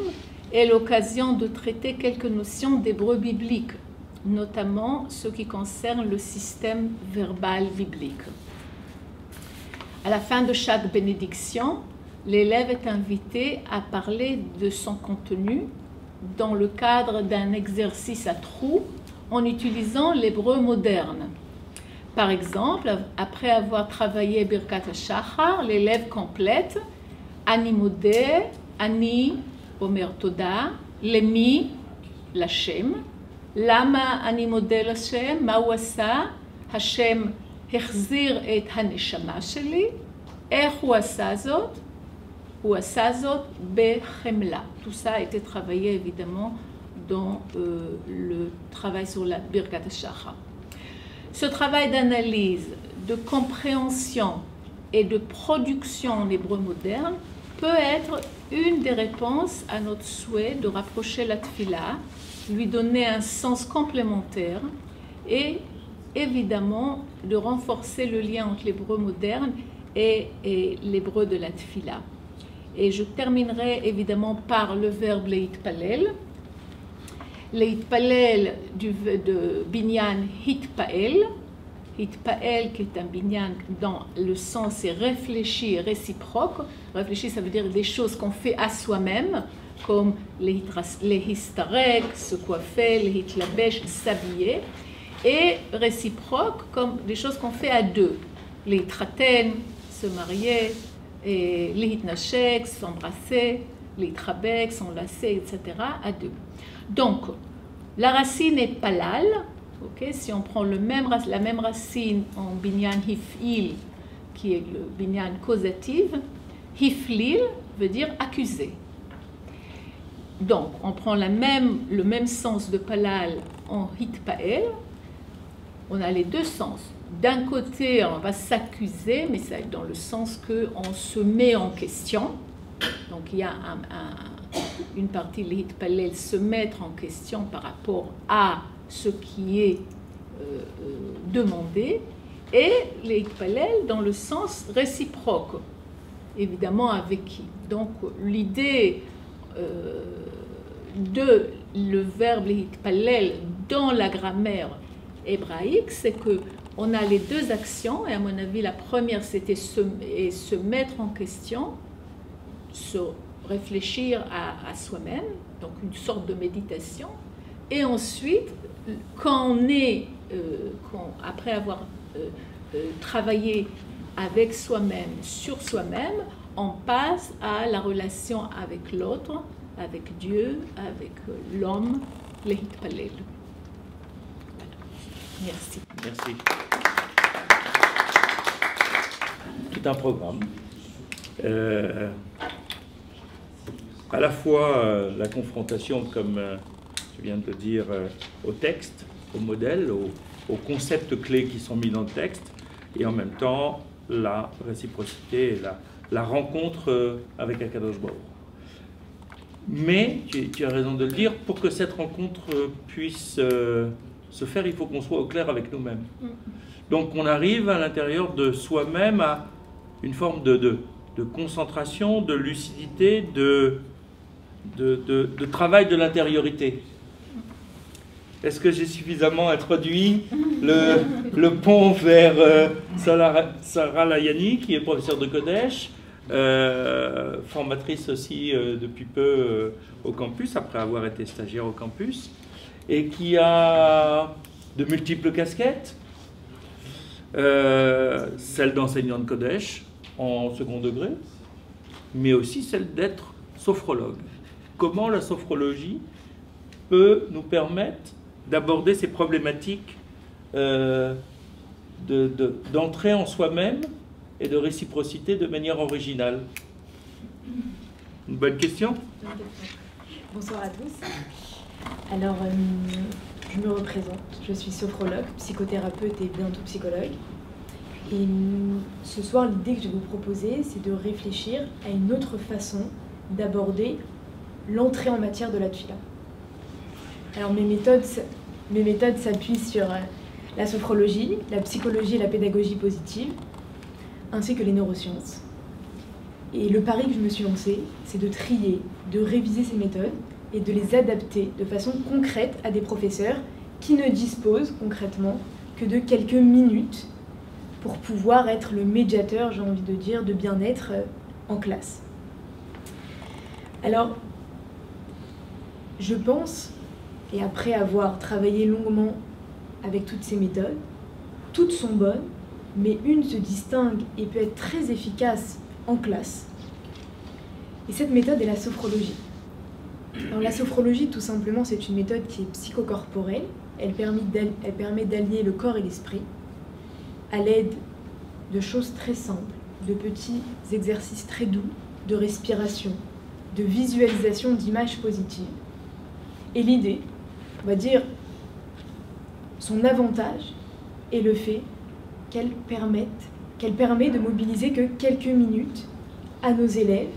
est l'occasion de traiter quelques notions d'hébreu biblique, notamment ce qui concerne le système verbal biblique. À la fin de chaque bénédiction, l'élève est invité à parler de son contenu dans le cadre d'un exercice à trous en utilisant l'hébreu moderne. Par exemple, après avoir travaillé Birkat HaShachar, l'élève complète Ani Modeh, Ani Omer Toda, Lemi, l'Hashem, Lama Ani Modeh l'Hashem, Ma'u asa, Hashem החזיר את הנשמה שלי, איך הוא עשה זאת? הוא עשה זאת בחמלה. Tout ça a été travaillé évidemment dans le travail sur la Birkat HaShachar. Ce travail d'analyse, de compréhension et de production en hébreu moderne peut être une des réponses à notre souhait de rapprocher la tfila, lui donner un sens complémentaire et évidemment de renforcer le lien entre l'hébreu moderne et l'hébreu de la tfila. Et je terminerai évidemment par le verbe leitpalel. Leitpalel de binyan hitpael. Hitpael qui est un binyan dans le sens c'est réfléchir, réciproque. Réfléchir ça veut dire des choses qu'on fait à soi-même, comme les histarek, se coiffer, les hitlabesh, s'habiller. Et réciproque comme des choses qu'on fait à deux. Les traten, se marier, et les hitnashek, s'embrasser, les trabek, s'enlacer, etc. à deux. Donc, la racine est palal. Okay, si on prend la même racine en binyan hif'il, qui est le binyan causatif, hiflil veut dire accuser. Donc, on prend le même sens de palal en hitpael, on a les deux sens. D'un côté, on va s'accuser, mais c'est dans le sens qu'on se met en question. Donc, il y a une partie de l'hitpalel, se mettre en question par rapport à ce qui est demandé, et l'hitpalel dans le sens réciproque, évidemment avec qui. Donc, l'idée de le verbe l'hitpalel dans la grammaire hébraïque, c'est que on a les deux actions, et à mon avis, la première, c'était se mettre en question, se réfléchir à soi-même, donc une sorte de méditation, et ensuite, après avoir travaillé avec soi-même, sur soi-même, on passe à la relation avec l'autre, avec Dieu, avec l'homme, les hitpalel. Merci. Merci. Tout un programme. À la fois la confrontation, comme je viens de le dire, au texte, au modèle, aux concepts clés qui sont mis dans le texte, et en même temps la réciprocité, et la rencontre avec Akadosh Baruch. Mais, tu as raison de le dire, pour que cette rencontre puisse se faire, il faut qu'on soit au clair avec nous-mêmes. Donc on arrive à l'intérieur de soi-même à une forme de concentration, de lucidité, de travail de l'intériorité. Est-ce que j'ai suffisamment introduit le pont vers Sarah Layani, qui est professeure de Kodesh, formatrice aussi depuis peu au campus, après avoir été stagiaire au campus, et qui a de multiples casquettes, celle d'enseignante Kodesh en second degré, mais aussi celle d'être sophrologue. Comment la sophrologie peut nous permettre d'aborder ces problématiques d'entrer en soi-même et de réciprocité de manière originale? Une bonne question. Bonsoir à tous. Alors, je me représente. Je suis sophrologue, psychothérapeute et bientôt psychologue. Et ce soir, l'idée que je vais vous proposer, c'est de réfléchir à une autre façon d'aborder l'entrée en matière de la tfila. Alors, mes méthodes s'appuient sur la sophrologie, la psychologie et la pédagogie positive, ainsi que les neurosciences. Et le pari que je me suis lancé, c'est de trier, de réviser ces méthodes et de les adapter de façon concrète à des professeurs qui ne disposent concrètement que de quelques minutes pour pouvoir être le médiateur, j'ai envie de dire, de bien-être en classe. Alors, je pense, et après avoir travaillé longuement avec toutes ces méthodes, toutes sont bonnes, mais une se distingue et peut être très efficace en classe. Et cette méthode est la sophrologie. Alors la sophrologie, tout simplement, c'est une méthode qui est psychocorporelle. Elle permet d'allier le corps et l'esprit à l'aide de choses très simples, de petits exercices très doux, de respiration, de visualisation d'images positives. Et l'idée, on va dire, son avantage est le fait qu'elle permet de mobiliser que quelques minutes à nos élèves,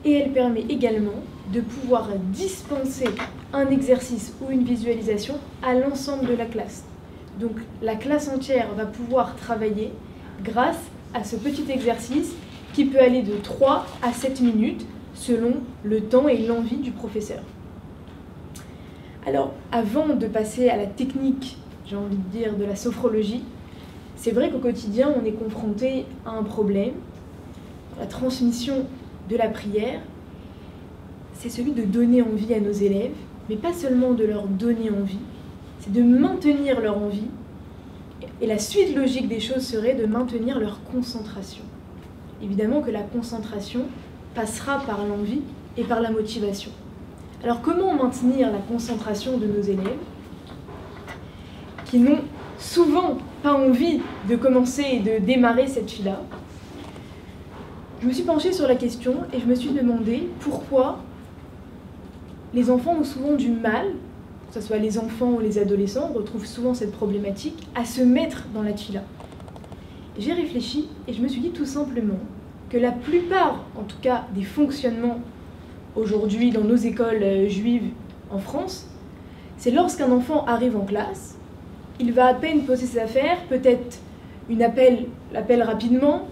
et elle permet également de pouvoir dispenser un exercice ou une visualisation à l'ensemble de la classe. Donc la classe entière va pouvoir travailler grâce à ce petit exercice qui peut aller de 3 à 7 minutes selon le temps et l'envie du professeur. Alors, avant de passer à la technique, j'ai envie de dire, de la sophrologie, c'est vrai qu'au quotidien, on est confronté à un problème. La transmission de la prière, c'est celui de donner envie à nos élèves, mais pas seulement de leur donner envie, c'est de maintenir leur envie. Et la suite logique des choses serait de maintenir leur concentration. Évidemment que la concentration passera par l'envie et par la motivation. Alors comment maintenir la concentration de nos élèves qui n'ont souvent pas envie de commencer et de démarrer cette fila? Je me suis penchée sur la question et je me suis demandé pourquoi les enfants ont souvent du mal, que ce soit les enfants ou les adolescents, on retrouve souvent cette problématique, à se mettre dans la tfila. J'ai réfléchi et je me suis dit tout simplement que la plupart, en tout cas, des fonctionnements aujourd'hui dans nos écoles juives en France, c'est lorsqu'un enfant arrive en classe, il va à peine poser ses affaires, peut-être l'appel rapidement,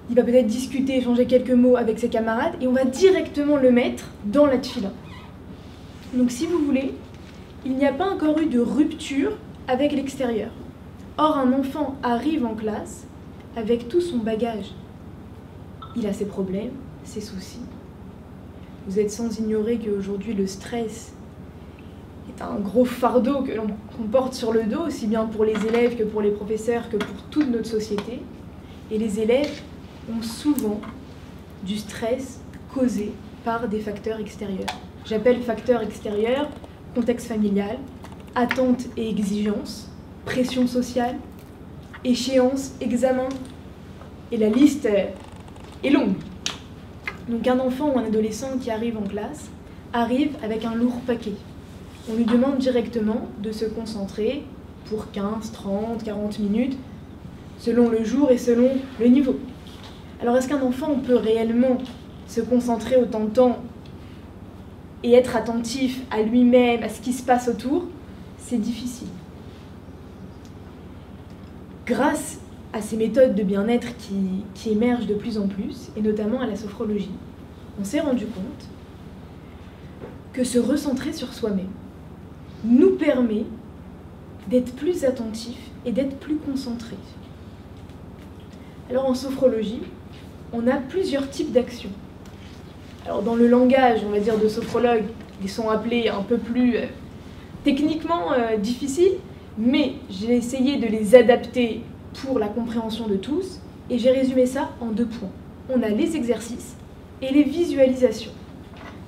il va peut-être discuter, échanger quelques mots avec ses camarades, et on va directement le mettre dans la tfila. Donc si vous voulez, il n'y a pas encore eu de rupture avec l'extérieur. Or, un enfant arrive en classe avec tout son bagage. Il a ses problèmes, ses soucis. Vous êtes sans ignorer qu'aujourd'hui, le stress est un gros fardeau qu'on porte sur le dos, aussi bien pour les élèves que pour les professeurs, que pour toute notre société. Et les élèves ont souvent du stress causé par des facteurs extérieurs. J'appelle facteurs extérieurs contexte familial, attentes et exigences, pression sociale, échéances, examens, et la liste est longue. Donc un enfant ou un adolescent qui arrive en classe arrive avec un lourd paquet. On lui demande directement de se concentrer pour 15, 30, 40 minutes, selon le jour et selon le niveau. Alors est-ce qu'un enfant peut réellement se concentrer autant de temps et être attentif à lui-même, à ce qui se passe autour? C'est difficile. Grâce à ces méthodes de bien-être qui émergent de plus en plus, et notamment à la sophrologie, on s'est rendu compte que se recentrer sur soi-même nous permet d'être plus attentif et d'être plus concentré. Alors en sophrologie, on a plusieurs types d'actions. Alors dans le langage, on va dire, de sophrologue, ils sont appelés un peu plus techniquement difficiles, mais j'ai essayé de les adapter pour la compréhension de tous, et j'ai résumé ça en 2 points. On a les exercices et les visualisations.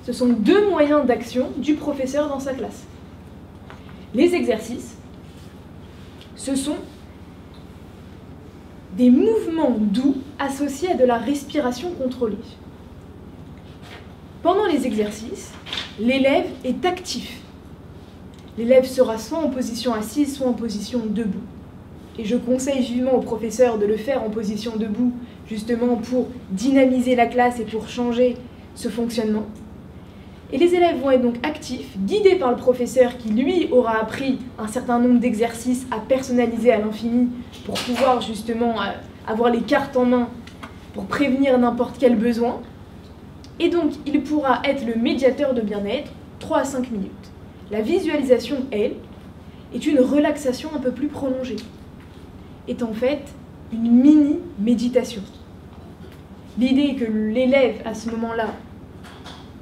Ce sont 2 moyens d'action du professeur dans sa classe. Les exercices, ce sont des mouvements doux associés à de la respiration contrôlée. Pendant les exercices, l'élève est actif. L'élève sera soit en position assise, soit en position debout. Et je conseille vivement au professeur de le faire en position debout, justement pour dynamiser la classe et pour changer ce fonctionnement. Et les élèves vont être donc actifs, guidés par le professeur qui, lui, aura appris un certain nombre d'exercices à personnaliser à l'infini pour pouvoir justement avoir les cartes en main pour prévenir n'importe quel besoin. Et donc, il pourra être le médiateur de bien-être 3 à 5 minutes. La visualisation, elle, est une relaxation un peu plus prolongée, est en fait une mini-méditation. L'idée est que l'élève, à ce moment-là,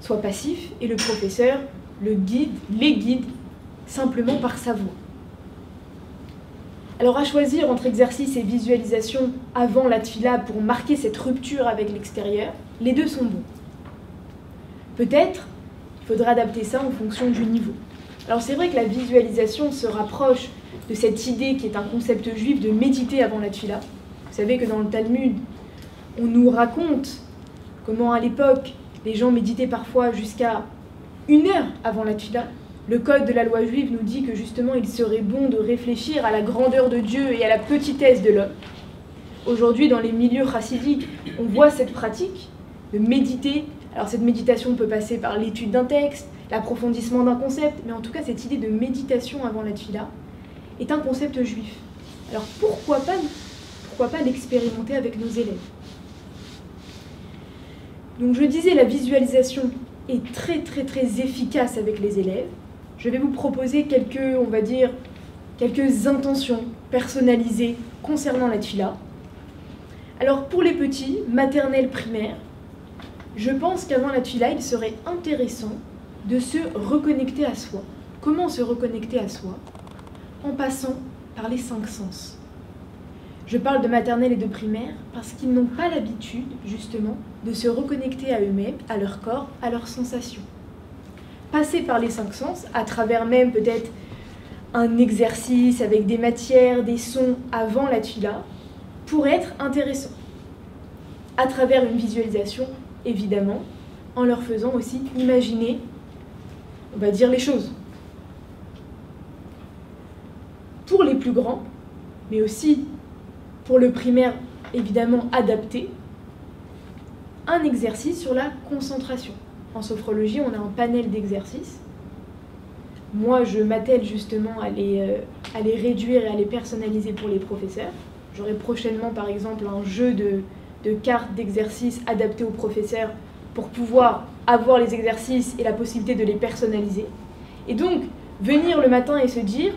soit passif et le professeur les guide simplement par sa voix. Alors à choisir entre exercice et visualisation avant la tfila pour marquer cette rupture avec l'extérieur, les 2 sont bons. Peut-être il faudra adapter ça en fonction du niveau. Alors c'est vrai que la visualisation se rapproche de cette idée qui est un concept juif de méditer avant la tfila. Vous savez que dans le Talmud, on nous raconte comment à l'époque, les gens méditaient parfois jusqu'à 1 heure avant la tfila. Le code de la loi juive nous dit que justement il serait bon de réfléchir à la grandeur de Dieu et à la petitesse de l'homme. Aujourd'hui, dans les milieux chassidiques, on voit cette pratique de méditer. Alors cette méditation peut passer par l'étude d'un texte, l'approfondissement d'un concept, mais en tout cas cette idée de méditation avant la tfila est un concept juif. Alors pourquoi pas l'expérimenter avec nos élèves? Donc je disais, la visualisation est très efficace avec les élèves. Je vais vous proposer quelques intentions personnalisées concernant la tfila. Alors pour les petits, maternelle, primaire, je pense qu'avant la tfila, il serait intéressant de se reconnecter à soi. Comment se reconnecter à soi? En passant par les 5 sens. Je parle de maternelle et de primaire parce qu'ils n'ont pas l'habitude, justement, de se reconnecter à eux-mêmes, à leur corps, à leurs sensations. Passer par les 5 sens, à travers même peut-être un exercice avec des matières, des sons avant la tfila, pourrait être intéressant. à travers une visualisation, évidemment, en leur faisant aussi imaginer, on va dire, les choses. Pour les plus grands, mais aussi pour le primaire, évidemment adapté, un exercice sur la concentration. En sophrologie, on a un panel d'exercices. Moi, je m'attelle justement à les réduire et à les personnaliser pour les professeurs. J'aurai prochainement, par exemple, un jeu de cartes d'exercices adaptés aux professeurs pour pouvoir avoir les exercices et la possibilité de les personnaliser. Et donc, venir le matin et se dire,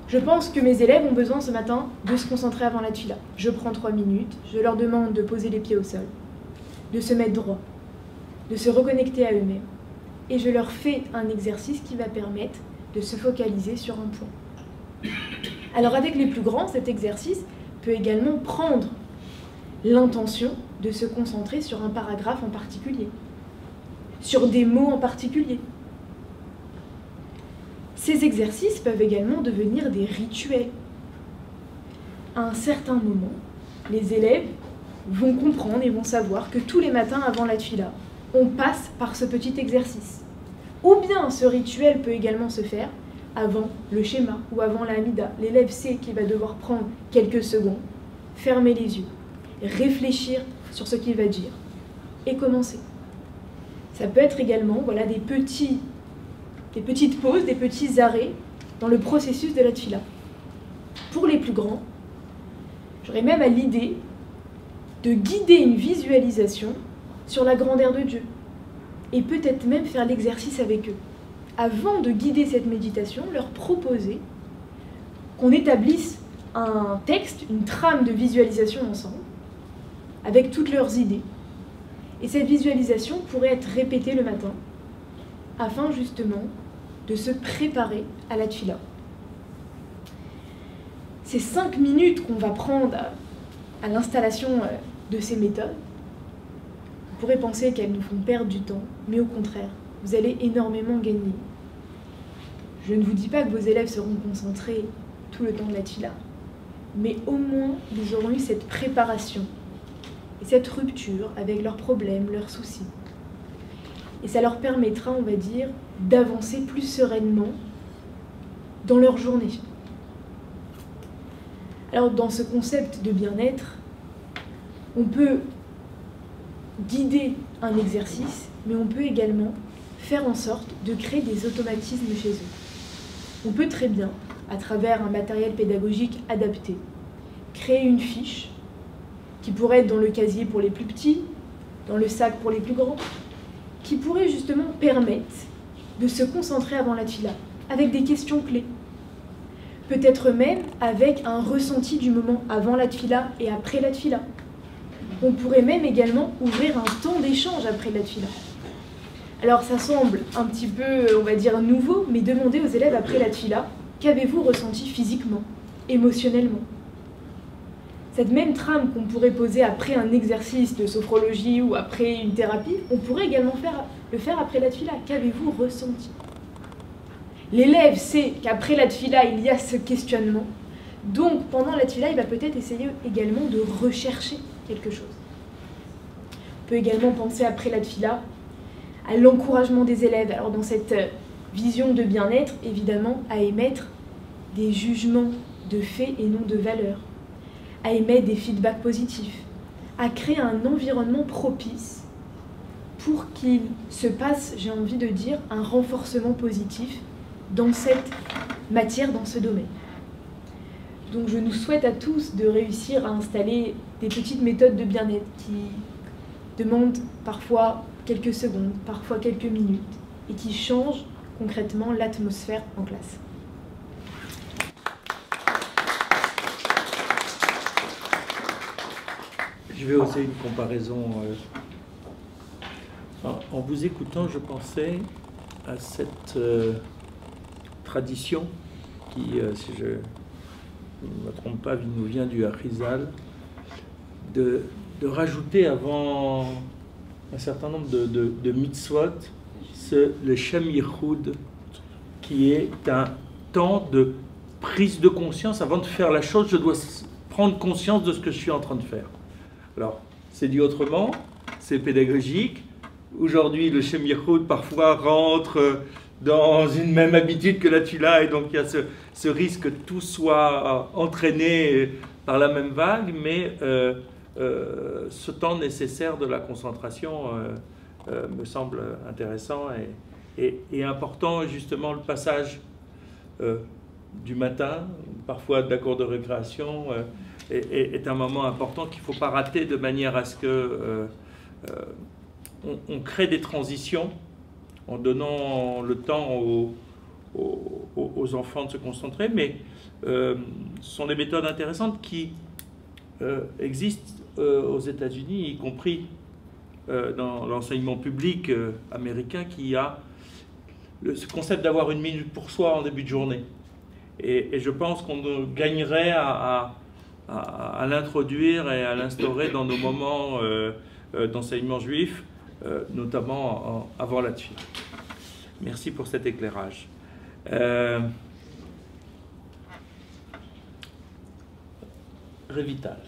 je pense que mes élèves ont besoin ce matin de se concentrer avant la tfila. Je prends 3 minutes, je leur demande de poser les pieds au sol, de se mettre droit, de se reconnecter à eux-mêmes. Et je leur fais un exercice qui va permettre de se focaliser sur un point. Alors avec les plus grands, cet exercice peut également prendre l'intention de se concentrer sur un paragraphe en particulier, sur des mots en particulier. Ces exercices peuvent également devenir des rituels. À un certain moment, les élèves vont comprendre et vont savoir que tous les matins avant la tfila, on passe par ce petit exercice. Ou bien ce rituel peut également se faire avant le schéma ou avant la hamida. L'élève sait qu'il va devoir prendre quelques secondes, fermer les yeux, réfléchir sur ce qu'il va dire et commencer. Ça peut être également des petites pauses, des petits arrêts dans le processus de la tfila. Pour les plus grands, j'aurais même à l'idée de guider une visualisation sur la grandeur de Dieu et peut-être même faire l'exercice avec eux. Avant de guider cette méditation, leur proposer qu'on établisse un texte, une trame de visualisation ensemble, avec toutes leurs idées. Et cette visualisation pourrait être répétée le matin, afin justement de se préparer à la tfila. Ces 5 minutes qu'on va prendre à l'installation de ces méthodes, vous pourrez penser qu'elles nous font perdre du temps, mais au contraire, vous allez énormément gagner. Je ne vous dis pas que vos élèves seront concentrés tout le temps de la tfila, mais au moins ils auront eu cette préparation et cette rupture avec leurs problèmes, leurs soucis. Et ça leur permettra, on va dire, d'avancer plus sereinement dans leur journée. Alors dans ce concept de bien-être, on peut guider un exercice, mais on peut également faire en sorte de créer des automatismes chez eux. On peut très bien, à travers un matériel pédagogique adapté, créer une fiche qui pourrait être dans le casier pour les plus petits, dans le sac pour les plus grands, qui pourrait justement permettre de se concentrer avant la tfila, avec des questions clés. Peut-être même avec un ressenti du moment avant la tfila et après la tfila. On pourrait même également ouvrir un temps d'échange après la tfila. Alors ça semble un petit peu, on va dire, nouveau, mais demandez aux élèves après la tfila, qu'avez-vous ressenti physiquement, émotionnellement? Cette même trame qu'on pourrait poser après un exercice de sophrologie ou après une thérapie, on pourrait également le faire après la tfila. Qu'avez-vous ressenti? L'élève sait qu'après la tfila, il y a ce questionnement. Donc, pendant la tfila, il va peut-être essayer également de rechercher quelque chose. On peut également penser après la tfila à l'encouragement des élèves. Alors, dans cette vision de bien-être, évidemment, à émettre des jugements de faits et non de valeurs, à émettre des feedbacks positifs, à créer un environnement propice pour qu'il se passe, j'ai envie de dire, un renforcement positif dans cette matière, dans ce domaine. Donc je nous souhaite à tous de réussir à installer des petites méthodes de bien-être qui demandent parfois quelques secondes, parfois quelques minutes, et qui changent concrètement l'atmosphère en classe. Je vais oser une comparaison. En vous écoutant, je pensais à cette tradition qui, si je ne me trompe pas, nous vient du Harizal, de rajouter avant un certain nombre de mitzvot le Shem Yichud, qui est un temps de prise de conscience. Avant de faire la chose, je dois prendre conscience de ce que je suis en train de faire. Alors, c'est dit autrement, c'est pédagogique. Aujourd'hui, le Shem Yichud parfois rentre dans une même habitude que la Tfila, et donc il y a ce risque que tout soit entraîné par la même vague, mais ce temps nécessaire de la concentration me semble intéressant et important. Justement, le passage du matin, parfois de la cour de récréation, est un moment important qu'il ne faut pas rater, de manière à ce que on crée des transitions en donnant le temps aux enfants de se concentrer, mais ce sont des méthodes intéressantes qui existent aux États-Unis, y compris dans l'enseignement public américain, qui a ce concept d'avoir une minute pour soi en début de journée. Et je pense qu'on gagnerait à l'introduire et à l'instaurer dans nos moments d'enseignement juif, notamment avant la Tfila. Merci pour cet éclairage. Revital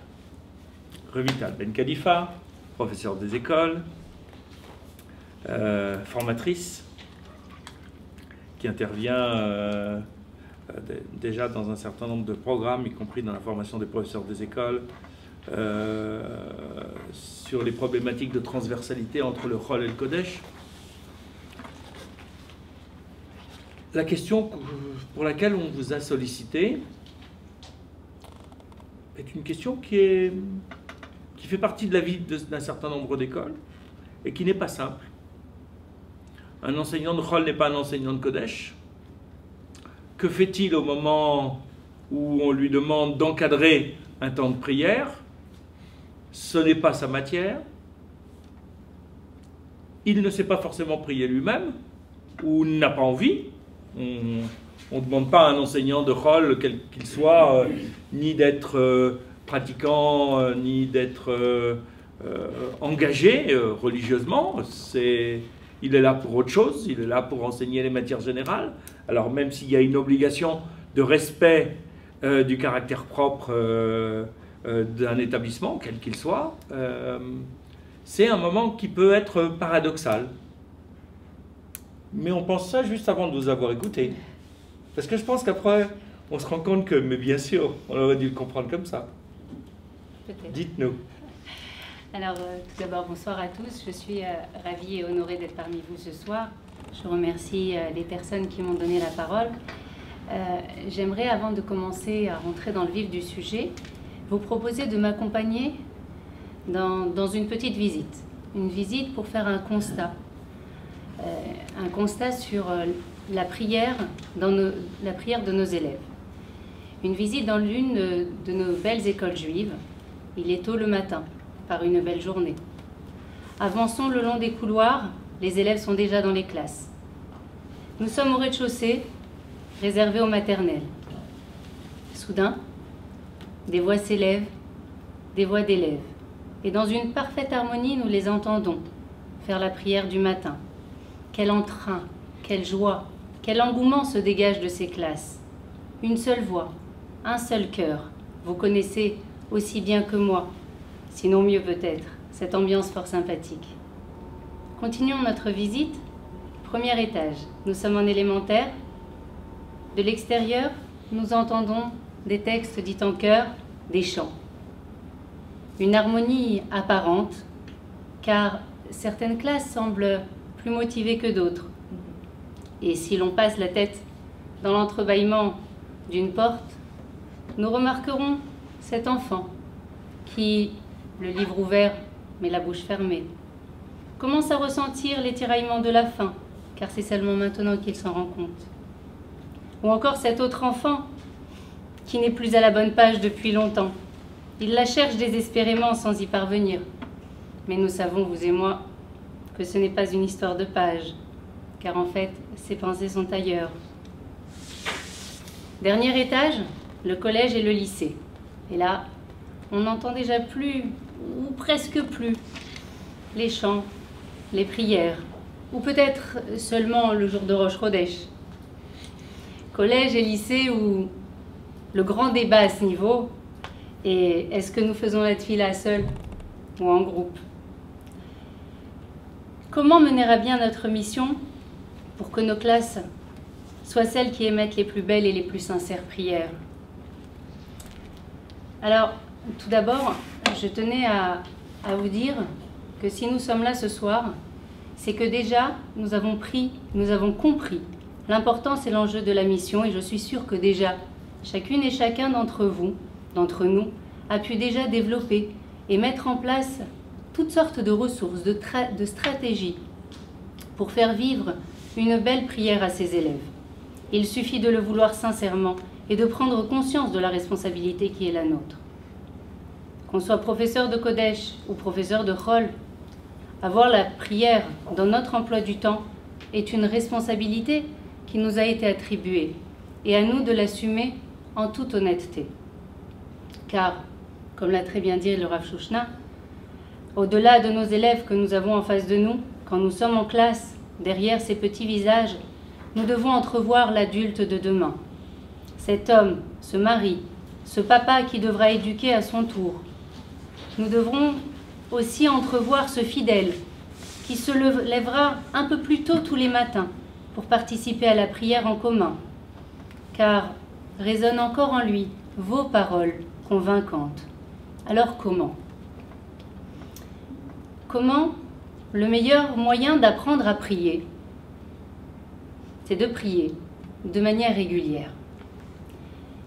Ben Khalifa, professeur des écoles, formatrice, qui intervient déjà dans un certain nombre de programmes, y compris dans la formation des professeurs des écoles, sur les problématiques de transversalité entre le Chol et le Kodesh. La question pour laquelle on vous a sollicité est une question qui fait partie de la vie d'un certain nombre d'écoles et qui n'est pas simple. Un enseignant de Chol n'est pas un enseignant de Kodesh. Que fait-il au moment où on lui demande d'encadrer un temps de prière? Ce n'est pas sa matière. Il ne sait pas forcément prier lui-même, ou n'a pas envie. On ne demande pas à un enseignant de Chol, quel qu'il soit, ni d'être pratiquant, ni d'être engagé religieusement. Il est là pour autre chose, il est là pour enseigner les matières générales. Alors même s'il y a une obligation de respect du caractère propre d'un établissement, quel qu'il soit, c'est un moment qui peut être paradoxal. Mais on pense ça juste avant de vous avoir écouté. Parce que je pense qu'après, on se rend compte que, mais bien sûr, on aurait dû le comprendre comme ça. Peut-être. Dites-nous. Alors, tout d'abord, bonsoir à tous. Je suis ravie et honorée d'être parmi vous ce soir. Je remercie les personnes qui m'ont donné la parole. J'aimerais, avant de commencer à rentrer dans le vif du sujet, vous proposer de m'accompagner dans une petite visite. Une visite pour faire un constat. Un constat sur la prière de nos élèves. Une visite dans l'une de nos belles écoles juives. Il est tôt le matin, par une belle journée. Avançons le long des couloirs, les élèves sont déjà dans les classes. Nous sommes au rez-de-chaussée, réservé aux maternelles. Soudain, des voix s'élèvent, des voix d'élèves. Et dans une parfaite harmonie, nous les entendons faire la prière du matin. Quel entrain, quelle joie, quel engouement se dégage de ces classes. Une seule voix, un seul cœur. Vous connaissez aussi bien que moi, sinon mieux peut-être, cette ambiance fort sympathique. Continuons notre visite. Premier étage, nous sommes en élémentaire. De l'extérieur, nous entendons des textes dits en chœur, des chants. Une harmonie apparente, car certaines classes semblent plus motivées que d'autres. Et si l'on passe la tête dans l'entrebâillement d'une porte, nous remarquerons cet enfant qui, le livre ouvert mais la bouche fermée, commence à ressentir les tiraillements de la faim, car c'est seulement maintenant qu'il s'en rend compte. Ou encore cet autre enfant qui n'est plus à la bonne page depuis longtemps. Il la cherche désespérément sans y parvenir. Mais nous savons, vous et moi, que ce n'est pas une histoire de page, car en fait, ses pensées sont ailleurs. Dernier étage, le collège et le lycée. Et là, on n'entend déjà plus, ou presque plus, les chants, les prières, ou peut-être seulement le jour de Rosh Chodesh. Collège et lycée où le grand débat à ce niveau est: est-ce que nous faisons la tfila seuls ou en groupe. Comment mener à bien notre mission pour que nos classes soient celles qui émettent les plus belles et les plus sincères prières? Alors, tout d'abord, je tenais à vous dire que si nous sommes là ce soir, c'est que déjà, nous avons compris l'importance et l'enjeu de la mission, et je suis sûre que déjà, chacune et chacun d'entre nous, a pu déjà développer et mettre en place toutes sortes de ressources, de stratégies pour faire vivre une belle prière à ses élèves. Il suffit de le vouloir sincèrement et de prendre conscience de la responsabilité qui est la nôtre. Qu'on soit professeur de Kodesh ou professeur de Chol, avoir la prière dans notre emploi du temps est une responsabilité qui nous a été attribuée et à nous de l'assumer en toute honnêteté. Car, comme l'a très bien dit le Rav Shushna, au-delà de nos élèves que nous avons en face de nous, quand nous sommes en classe, derrière ces petits visages, nous devons entrevoir l'adulte de demain. Cet homme, ce mari, ce papa qui devra éduquer à son tour. Nous devrons aussi entrevoir ce fidèle qui se lèvera un peu plus tôt tous les matins pour participer à la prière en commun, car résonnent encore en lui vos paroles convaincantes. Alors comment? Comment? Le meilleur moyen d'apprendre à prier, c'est de prier de manière régulière.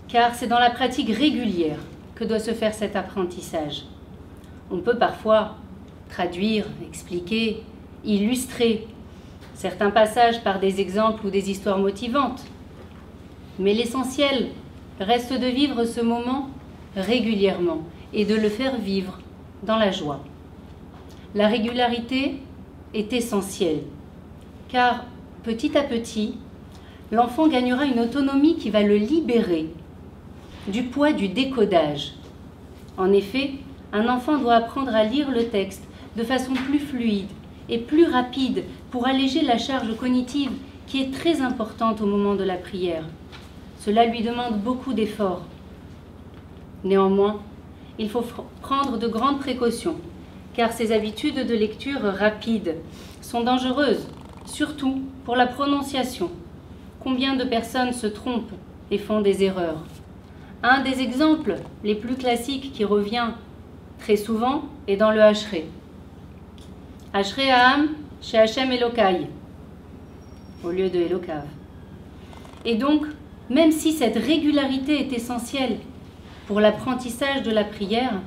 Car c'est dans la pratique régulière que doit se faire cet apprentissage. On peut parfois traduire, expliquer, illustrer certains passages par des exemples ou des histoires motivantes. Mais l'essentiel reste de vivre ce moment régulièrement et de le faire vivre dans la joie. La régularité est essentielle, car petit à petit, l'enfant gagnera une autonomie qui va le libérer du poids du décodage. En effet, un enfant doit apprendre à lire le texte de façon plus fluide et plus rapide pour alléger la charge cognitive qui est très importante au moment de la prière. Cela lui demande beaucoup d'efforts. Néanmoins, il faut prendre de grandes précautions, car ces habitudes de lecture rapide sont dangereuses, surtout pour la prononciation. Combien de personnes se trompent et font des erreurs? Un des exemples les plus classiques qui revient très souvent est dans le Ashrei. Ashrei Ha'am chez Hashem Elokai, au lieu de Elokav. Et donc, même si cette régularité est essentielle pour l'apprentissage de la prière,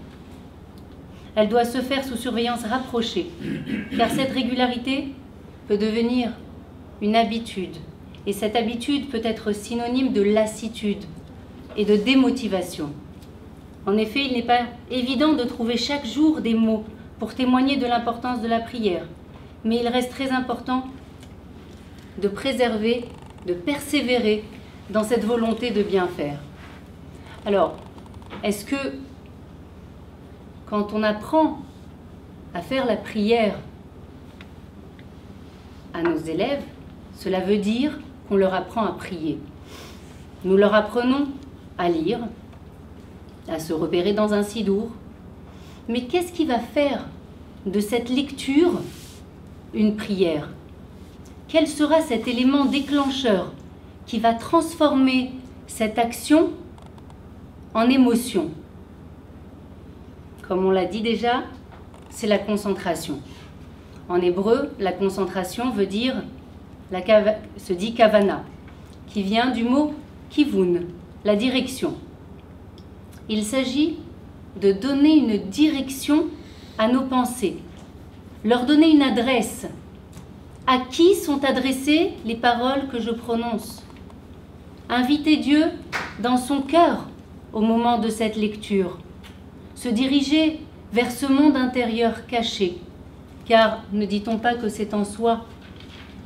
elle doit se faire sous surveillance rapprochée, car cette régularité peut devenir une habitude, et cette habitude peut être synonyme de lassitude et de démotivation. En effet, il n'est pas évident de trouver chaque jour des mots pour témoigner de l'importance de la prière, mais il reste très important de préserver, de persévérer dans cette volonté de bien faire. Alors, est-ce que quand on apprend à faire la prière à nos élèves, cela veut dire qu'on leur apprend à prier? Nous leur apprenons à lire, à se repérer dans un sidour. Mais qu'est-ce qui va faire de cette lecture une prière? Quel sera cet élément déclencheur qui va transformer cette action en émotion? Comme on l'a dit déjà, c'est la concentration. En hébreu, la concentration veut dire, se dit kavana, qui vient du mot kivun, la direction. Il s'agit de donner une direction à nos pensées, leur donner une adresse. À qui sont adressées les paroles que je prononce? Inviter Dieu dans son cœur au moment de cette lecture. Se diriger vers ce monde intérieur caché. Car ne dit-on pas que c'est en soi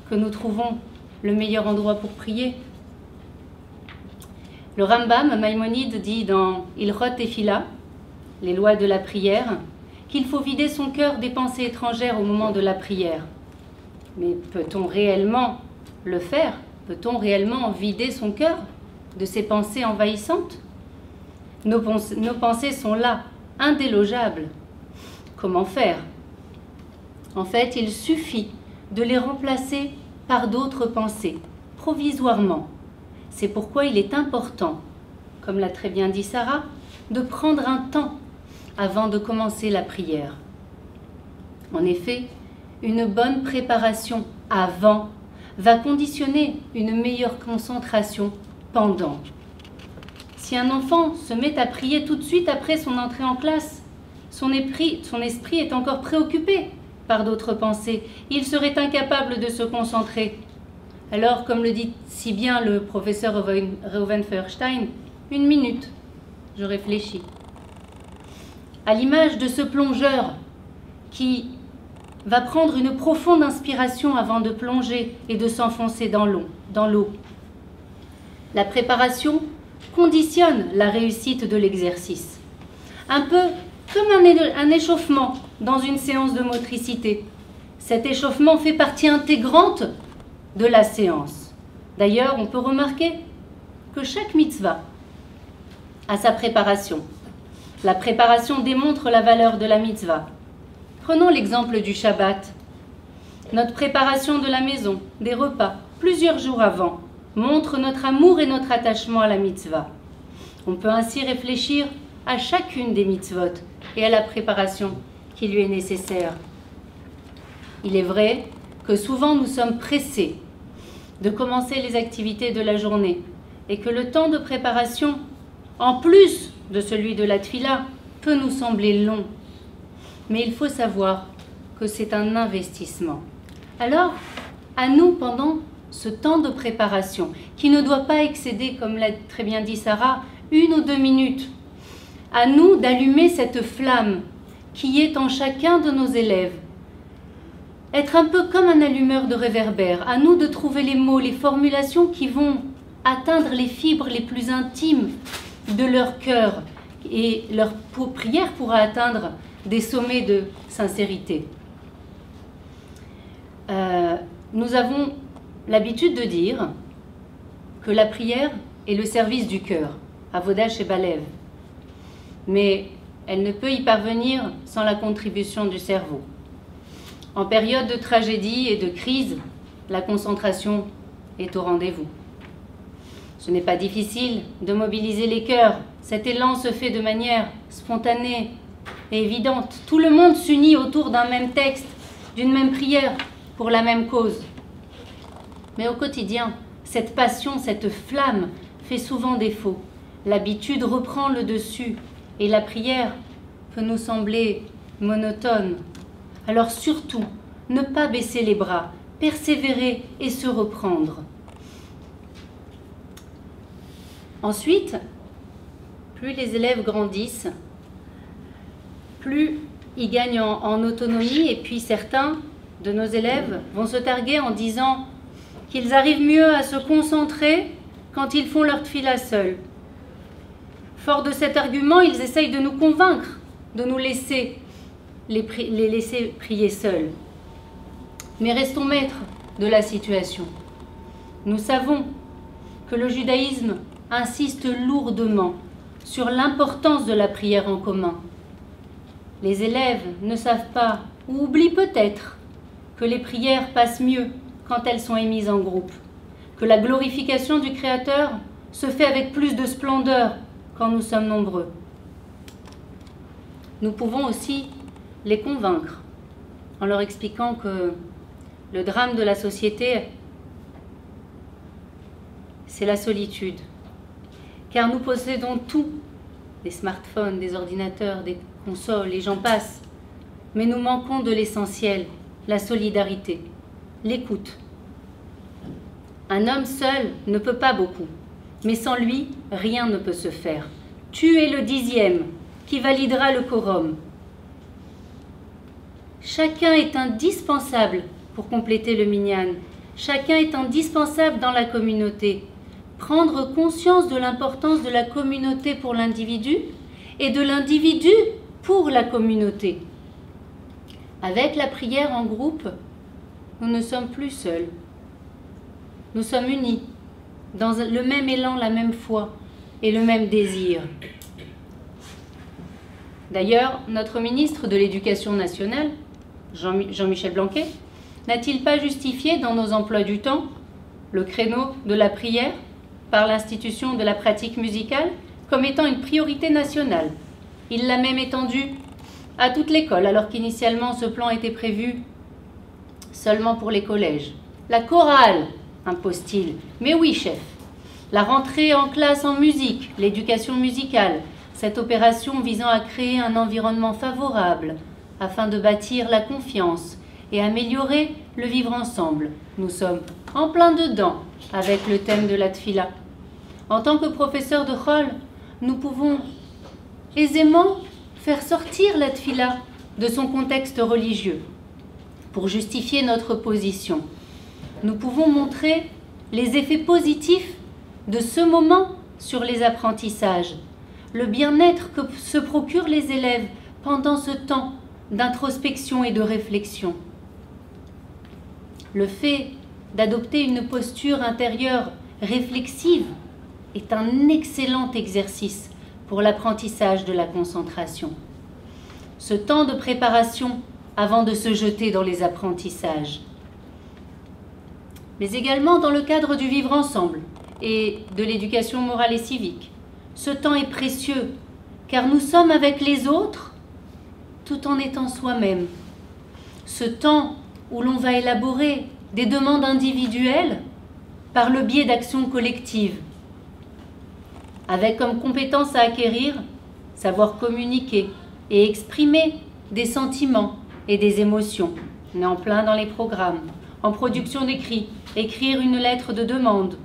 que nous trouvons le meilleur endroit pour prier? Le Rambam, Maïmonide, dit dans Ilchot Tefila, les lois de la prière, qu'il faut vider son cœur des pensées étrangères au moment de la prière. Mais peut-on réellement le faire? Peut-on réellement vider son cœur de ces pensées envahissantes? Nos pensées sont là, indélogeables. comment faire? En fait, il suffit de les remplacer par d'autres pensées, provisoirement. C'est pourquoi il est important, comme l'a très bien dit Sarah, de prendre un temps avant de commencer la prière. En effet, une bonne préparation avant va conditionner une meilleure concentration pendant. Si un enfant se met à prier tout de suite après son entrée en classe, son esprit est encore préoccupé par d'autres pensées. Il serait incapable de se concentrer. Alors, comme le dit si bien le professeur Reuven Feuerstein, 1 minute, je réfléchis. À l'image de ce plongeur qui va prendre une profonde inspiration avant de plonger et de s'enfoncer dans l'eau. La préparation conditionne la réussite de l'exercice. Un peu comme un échauffement dans une séance de motricité. Cet échauffement fait partie intégrante de la séance. D'ailleurs, on peut remarquer que chaque mitzvah a sa préparation. La préparation démontre la valeur de la mitzvah. Prenons l'exemple du Shabbat. Notre préparation de la maison, des repas, plusieurs jours avant, montre notre amour et notre attachement à la mitzvah. On peut ainsi réfléchir à chacune des mitzvot et à la préparation qui lui est nécessaire. Il est vrai que souvent nous sommes pressés de commencer les activités de la journée et que le temps de préparation, en plus de celui de la tfila, peut nous sembler long. Mais il faut savoir que c'est un investissement. Alors, à nous, pendant ce temps de préparation, qui ne doit pas excéder, comme l'a très bien dit Sarah, 1 ou 2 minutes, à nous d'allumer cette flamme qui est en chacun de nos élèves. Être un peu comme un allumeur de réverbère, à nous de trouver les mots, les formulations qui vont atteindre les fibres les plus intimes de leur cœur, et leur prière pourra atteindre des sommets de sincérité. Nous avons l'habitude de dire que la prière est le service du cœur, Avoda Shebalev. Mais elle ne peut y parvenir sans la contribution du cerveau. En période de tragédie et de crise, la concentration est au rendez-vous. Ce n'est pas difficile de mobiliser les cœurs. Cet élan se fait de manière spontanée et évidente. Tout le monde s'unit autour d'un même texte, d'une même prière, pour la même cause. Mais au quotidien, cette passion, cette flamme fait souvent défaut. L'habitude reprend le dessus et la prière peut nous sembler monotone. Alors surtout, ne pas baisser les bras, persévérer et se reprendre. Ensuite, plus les élèves grandissent, plus ils gagnent en autonomie, et puis certains de nos élèves vont se targuer en disant qu'ils arrivent mieux à se concentrer quand ils font leur tfila seuls. Fort de cet argument, ils essayent de nous convaincre, de nous laisser les laisser prier seuls. Mais restons maîtres de la situation. Nous savons que le judaïsme insiste lourdement sur l'importance de la prière en commun. Les élèves ne savent pas, ou oublient peut-être, que les prières passent mieux quand elles sont émises en groupe, que la glorification du Créateur se fait avec plus de splendeur quand nous sommes nombreux. Nous pouvons aussi les convaincre en leur expliquant que le drame de la société, c'est la solitude. Car nous possédons tout, des smartphones, des ordinateurs, des consoles, et j'en passe. Mais nous manquons de l'essentiel, la solidarité, l'écoute. Un homme seul ne peut pas beaucoup, mais sans lui, rien ne peut se faire. Tu es le 10e qui validera le quorum. Chacun est indispensable pour compléter le minyan. Chacun est indispensable dans la communauté. Prendre conscience de l'importance de la communauté pour l'individu et de l'individu pour la communauté. Avec la prière en groupe, nous ne sommes plus seuls. Nous sommes unis dans le même élan, la même foi et le même désir. D'ailleurs, notre ministre de l'Éducation nationale, Jean-Michel Blanquer, n'a-t-il pas justifié dans nos emplois du temps le créneau de la prière par l'institution de la pratique musicale comme étant une priorité nationale? Il l'a même étendu à toute l'école, alors qu'initialement ce plan était prévu seulement pour les collèges. La chorale, impose-t-il. Mais oui, chef. La rentrée en classe en musique, l'éducation musicale, cette opération visant à créer un environnement favorable afin de bâtir la confiance et améliorer le vivre ensemble. Nous sommes en plein dedans avec le thème de la tfila. En tant que professeur de Chol, nous pouvons aisément faire sortir la tfila de son contexte religieux pour justifier notre position. Nous pouvons montrer les effets positifs de ce moment sur les apprentissages, le bien-être que se procurent les élèves pendant ce temps d'introspection et de réflexion. Le fait d'adopter une posture intérieure réflexive est un excellent exercice pour l'apprentissage de la concentration. Ce temps de préparation avant de se jeter dans les apprentissages. Mais également dans le cadre du vivre ensemble et de l'éducation morale et civique. Ce temps est précieux, car nous sommes avec les autres tout en étant soi-même. Ce temps où l'on va élaborer des demandes individuelles par le biais d'actions collectives, avec comme compétence à acquérir, savoir communiquer et exprimer des sentiments et des émotions. On est en plein dans les programmes, en production d'écrit, écrire une lettre de demande.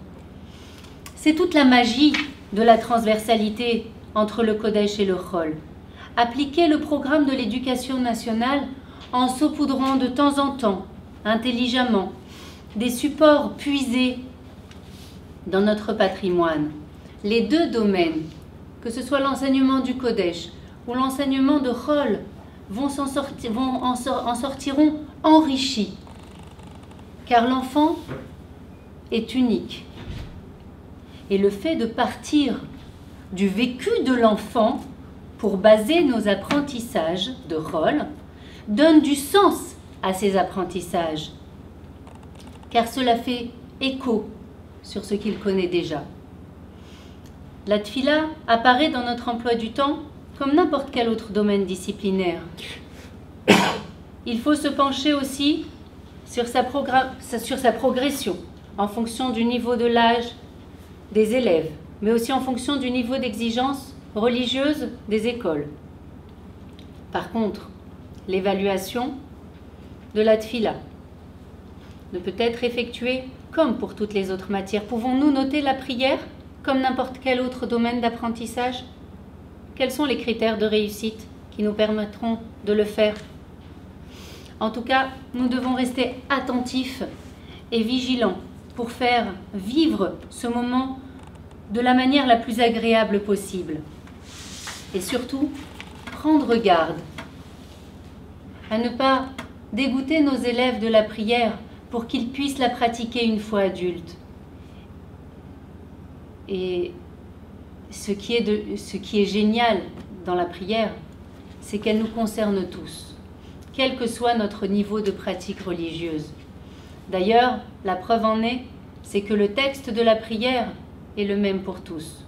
C'est toute la magie de la transversalité entre le Kodesh et le Chol. Appliquer le programme de l'éducation nationale en saupoudrant de temps en temps, intelligemment, des supports puisés dans notre patrimoine. Les deux domaines, que ce soit l'enseignement du Kodesh ou l'enseignement de Chol, en sortiront enrichis, car l'enfant est unique. Et le fait de partir du vécu de l'enfant pour baser nos apprentissages de Chol donne du sens à ces apprentissages, car cela fait écho sur ce qu'il connaît déjà. La tfila apparaît dans notre emploi du temps comme n'importe quel autre domaine disciplinaire. Il faut se pencher aussi sur sa progression en fonction du niveau de l'âge des élèves, mais aussi en fonction du niveau d'exigence religieuse des écoles. Par contre, l'évaluation de la tfila ne peut être effectuée comme pour toutes les autres matières. Pouvons-nous noter la prière comme n'importe quel autre domaine d'apprentissage? Quels sont les critères de réussite qui nous permettront de le faire? En tout cas, nous devons rester attentifs et vigilants pour faire vivre ce moment de la manière la plus agréable possible. Et surtout, prendre garde à ne pas dégoûter nos élèves de la prière pour qu'ils puissent la pratiquer une fois adultes. Et ce qui est génial dans la prière, c'est qu'elle nous concerne tous, quel que soit notre niveau de pratique religieuse. D'ailleurs, la preuve en est, c'est que le texte de la prière est le même pour tous.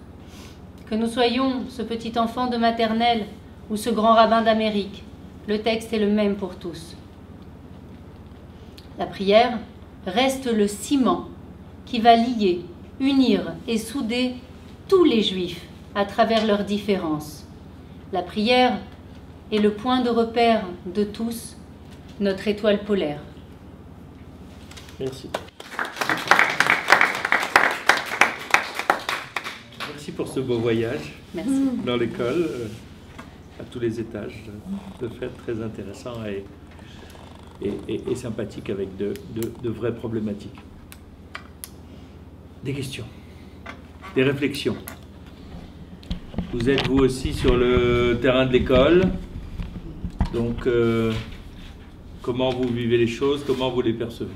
Que nous soyons ce petit enfant de maternelle ou ce grand rabbin d'Amérique, le texte est le même pour tous. La prière reste le ciment qui va lier, unir et souder tous les Juifs à travers leurs différences. La prière est le point de repère de tous, notre étoile polaire. Merci. Merci pour ce beau voyage. Merci. Dans l'école, à tous les étages, de fait très intéressant et sympathique avec de vraies problématiques. Des questions, des réflexions. Vous êtes vous aussi sur le terrain de l'école, donc comment vous vivez les choses, comment vous les percevez?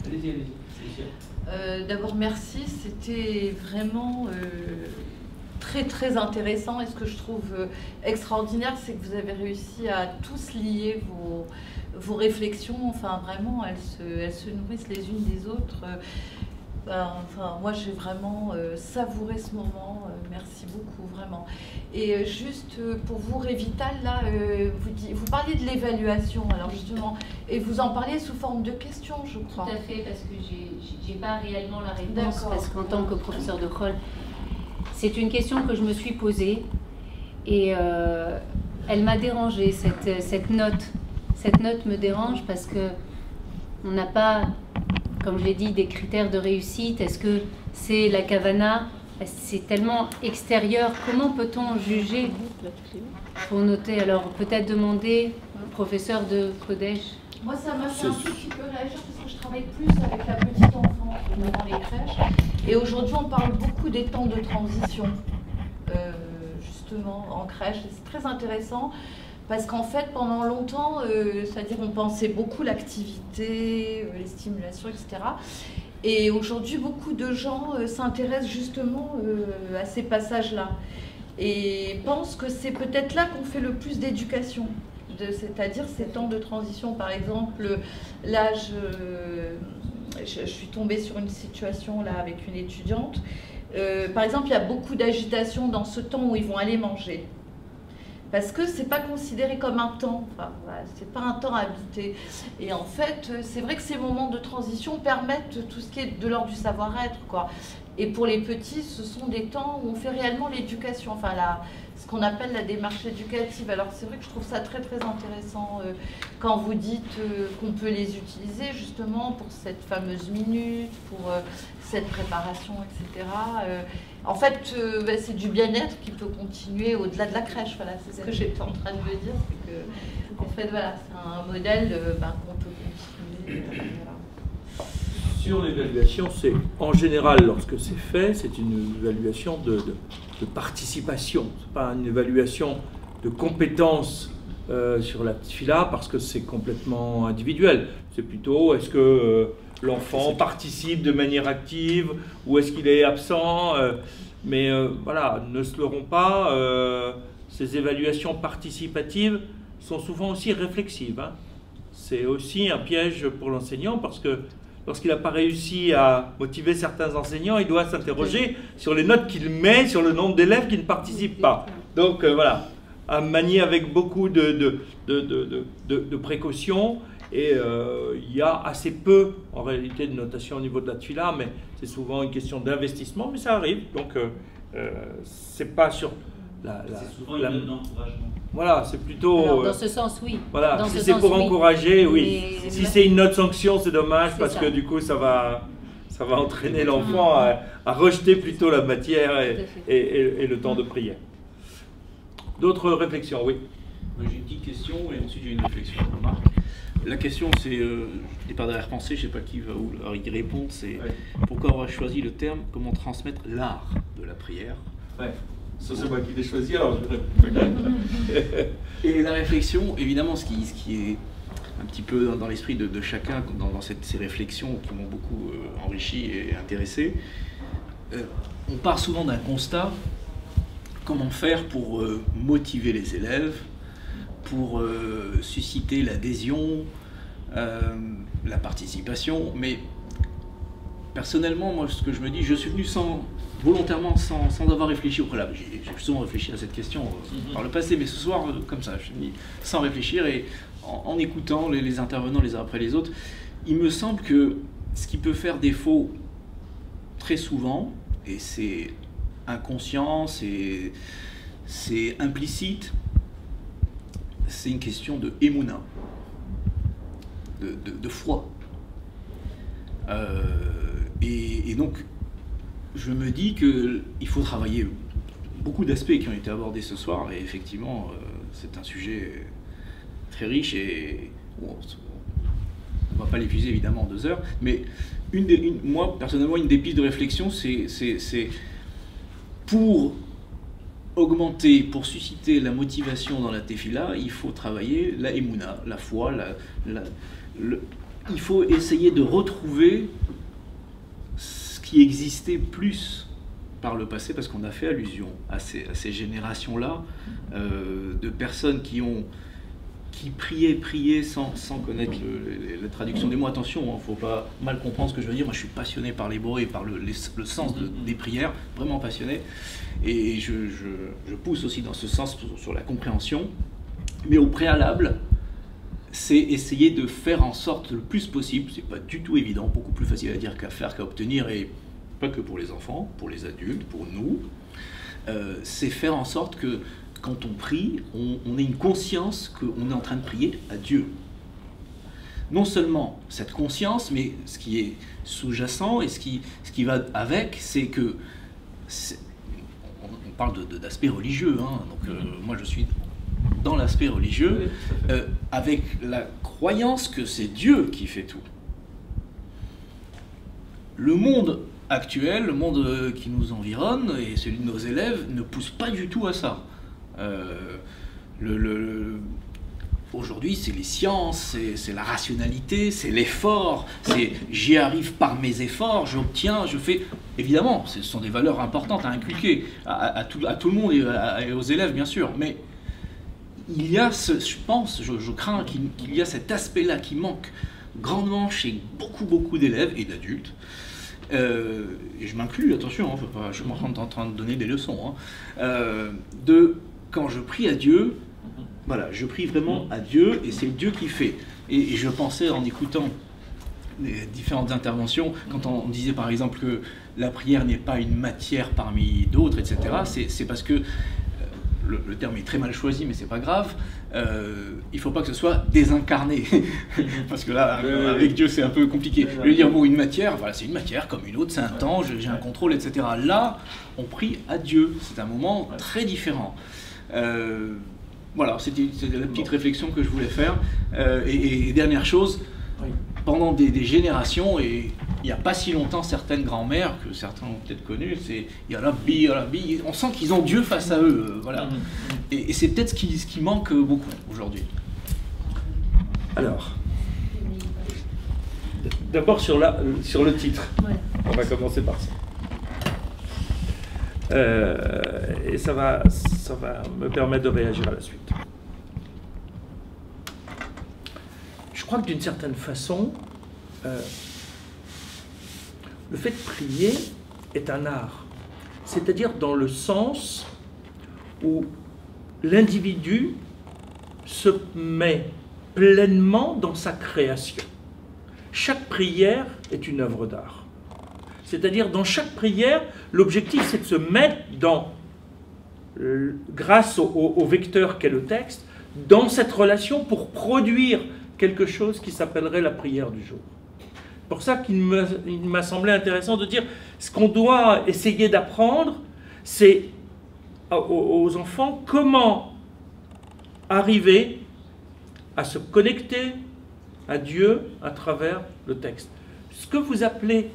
Allez-y, allez-y. D'abord, merci. C'était vraiment très intéressant. Et ce que je trouve extraordinaire, c'est que vous avez réussi à tous lier vos réflexions. Enfin, vraiment, elles se nourrissent les unes des autres. Enfin, moi, j'ai vraiment savouré ce moment. Merci beaucoup, vraiment. Et juste pour vous, Révital, là, vous parliez de l'évaluation, alors justement, et vous en parliez sous forme de questions, je crois. Tout à fait, parce que j'ai pas réellement la réponse, parce qu'en tant que professeur de rôle, c'est une question que je me suis posée, et elle m'a dérangée, cette note. Cette note me dérange parce que on n'a pas, comme je l'ai dit, des critères de réussite. Est-ce que c'est la Kavana? C'est tellement extérieur. Comment peut-on juger pour noter? Alors, peut-être demander au professeur de Kodesh. Moi, ça m'a fait un tout petit peu réagir parce que je travaille plus avec la petite enfance dans les crèches. Et aujourd'hui, on parle beaucoup des temps de transition, justement, en crèche. C'est très intéressant. Parce qu'en fait, pendant longtemps, c'est-à-dire on pensait beaucoup l'activité, les stimulations, etc. Et aujourd'hui, beaucoup de gens s'intéressent justement à ces passages-là. Et pensent que c'est peut-être là qu'on fait le plus d'éducation. C'est-à-dire ces temps de transition. Par exemple, là, je suis tombée sur une situation là avec une étudiante. Par exemple, il y a beaucoup d'agitation dans ce temps où ils vont aller manger. Parce que c'est pas considéré comme un temps, enfin, voilà, c'est pas un temps habité. Et en fait, c'est vrai que ces moments de transition permettent tout ce qui est de l'ordre du savoir-être, quoi. Et pour les petits, ce sont des temps où on fait réellement l'éducation, enfin ce qu'on appelle la démarche éducative. Alors c'est vrai que je trouve ça très intéressant quand vous dites qu'on peut les utiliser justement pour cette fameuse minute, pour cette préparation, etc. En fait, c'est du bien-être qui peut continuer au-delà de la crèche. Voilà, c'est ce que j'étais en train de me dire. C'est que, en fait, voilà, c'est un modèle qu'on peut continuer. Voilà. Sur l'évaluation, c'est en général, lorsque c'est fait, c'est une évaluation de participation. Ce n'est pas une évaluation de compétences sur la tfila parce que c'est complètement individuel. C'est plutôt est-ce que l'enfant participe de manière active ou est-ce qu'il est absent. Mais voilà, ne se leurrons pas, ces évaluations participatives sont souvent aussi réflexives. Hein. C'est aussi un piège pour l'enseignant parce que lorsqu'il n'a pas réussi à motiver certains enseignants, il doit s'interroger sur les notes qu'il met, sur le nombre d'élèves qui ne participent pas. Donc voilà, à manier avec beaucoup de précautions. Et il y a assez peu, en réalité, de notation au niveau de la tfila, mais c'est souvent une question d'investissement, mais ça arrive. Donc, c'est pas sur c'est souvent une note d'encouragement. Voilà, c'est plutôt... Alors, dans ce sens, oui. Voilà, dans si ce c'est sens, pour encourager, oui. Mais Si c'est une note sanction, c'est dommage, parce ça. que du coup, ça va entraîner l'enfant à rejeter plutôt la matière et le temps de prière. D'autres réflexions, oui. J'ai une petite question et ensuite j'ai une réflexion, une remarque. La question, c'est, je n'ai pas d'arrière-pensée, je ne sais pas qui va y répondre, c'est pourquoi on a choisi le terme comment transmettre l'art de la prière. Ouais. Ça, c'est moi qui l'ai choisi, alors Et la réflexion, évidemment, ce qui est un petit peu dans l'esprit de chacun, dans ces réflexions qui m'ont beaucoup enrichi et intéressé, on part souvent d'un constat, comment faire pour motiver les élèves, pour susciter l'adhésion, la participation. Mais personnellement, moi, ce que je me dis, je suis venu volontairement sans avoir réfléchi au préalable. J'ai souvent réfléchi à cette question par le passé, mais ce soir, comme ça, je suis venu sans réfléchir et en écoutant les intervenants les uns après les autres, il me semble que ce qui peut faire défaut très souvent, et c'est inconscient, c'est implicite, c'est une question de émouna, de foi. Et donc, je me dis qu'il faut travailler beaucoup d'aspects qui ont été abordés ce soir, et effectivement, c'est un sujet très riche, et bon, on ne va pas l'épuiser évidemment en 2 heures, mais moi, personnellement, une des pistes de réflexion, c'est pour augmenter, pour susciter la motivation dans la tefila, il faut travailler la émouna, la foi, il faut essayer de retrouver qui existait plus par le passé, parce qu'on a fait allusion à ces générations-là, de personnes qui priaient sans connaître la traduction des mots. Attention, il ne faut pas mal comprendre ce que je veux dire. Moi, je suis passionné par l'hébreu et par le sens des prières, vraiment passionné. Et je pousse aussi dans ce sens sur la compréhension. Mais au préalable, c'est essayer de faire en sorte le plus possible, c'est pas du tout évident, beaucoup plus facile à dire qu'à faire, qu'à obtenir, et pas que pour les enfants, pour les adultes, pour nous, c'est faire en sorte que quand on prie, on ait une conscience qu'on est en train de prier à Dieu. Non seulement cette conscience, mais ce qui est sous-jacent et ce qui va avec, c'est que, on parle d'aspect religieux, hein, donc moi je suis dans l'aspect religieux, avec la croyance que c'est Dieu qui fait tout. Le monde actuel, le monde qui nous environne et celui de nos élèves ne pousse pas du tout à ça. Aujourd'hui, c'est les sciences, c'est la rationalité, c'est l'effort, c'est j'y arrive par mes efforts, j'obtiens, je fais. Évidemment, ce sont des valeurs importantes à inculquer à tout le monde et aux élèves, bien sûr, mais il y a, je crains qu'il y a cet aspect-là qui manque grandement chez beaucoup d'élèves et d'adultes. Et je m'inclus, attention, hein, je suis en train de donner des leçons. Hein, quand je prie à Dieu, voilà, je prie vraiment à Dieu et c'est Dieu qui fait. Et je pensais en écoutant les différentes interventions, quand on disait par exemple que la prière n'est pas une matière parmi d'autres, etc., c'est parce que le terme est très mal choisi, mais c'est pas grave. Il faut pas que ce soit désincarné, parce que là, avec Dieu, c'est un peu compliqué. Je veux dire, bon, une matière, voilà, c'est une matière comme une autre, c'est un temps, j'ai un contrôle, etc. Là, on prie à Dieu. C'est un moment très différent. Voilà, c'était la petite réflexion que je voulais faire. Et dernière chose, pendant des générations, et il n'y a pas si longtemps, certaines grand-mères, que certains ont peut-être connues, c'est Ya Rabbi, on sent qu'ils ont Dieu face à eux, voilà. Et c'est peut-être ce qui manque beaucoup aujourd'hui. Alors, d'abord sur le titre, on va commencer par ça. Et ça va me permettre de réagir à la suite. Je crois que d'une certaine façon, le fait de prier est un art. C'est-à-dire dans le sens où l'individu se met pleinement dans sa création. Chaque prière est une œuvre d'art. C'est-à-dire dans chaque prière, l'objectif c'est de se mettre grâce au vecteur qu'est le texte, dans cette relation pour produire quelque chose qui s'appellerait la prière du jour. C'est pour ça qu'il m'a semblé intéressant de dire ce qu'on doit essayer d'apprendre, c'est aux enfants comment arriver à se connecter à Dieu à travers le texte. Ce que vous appelez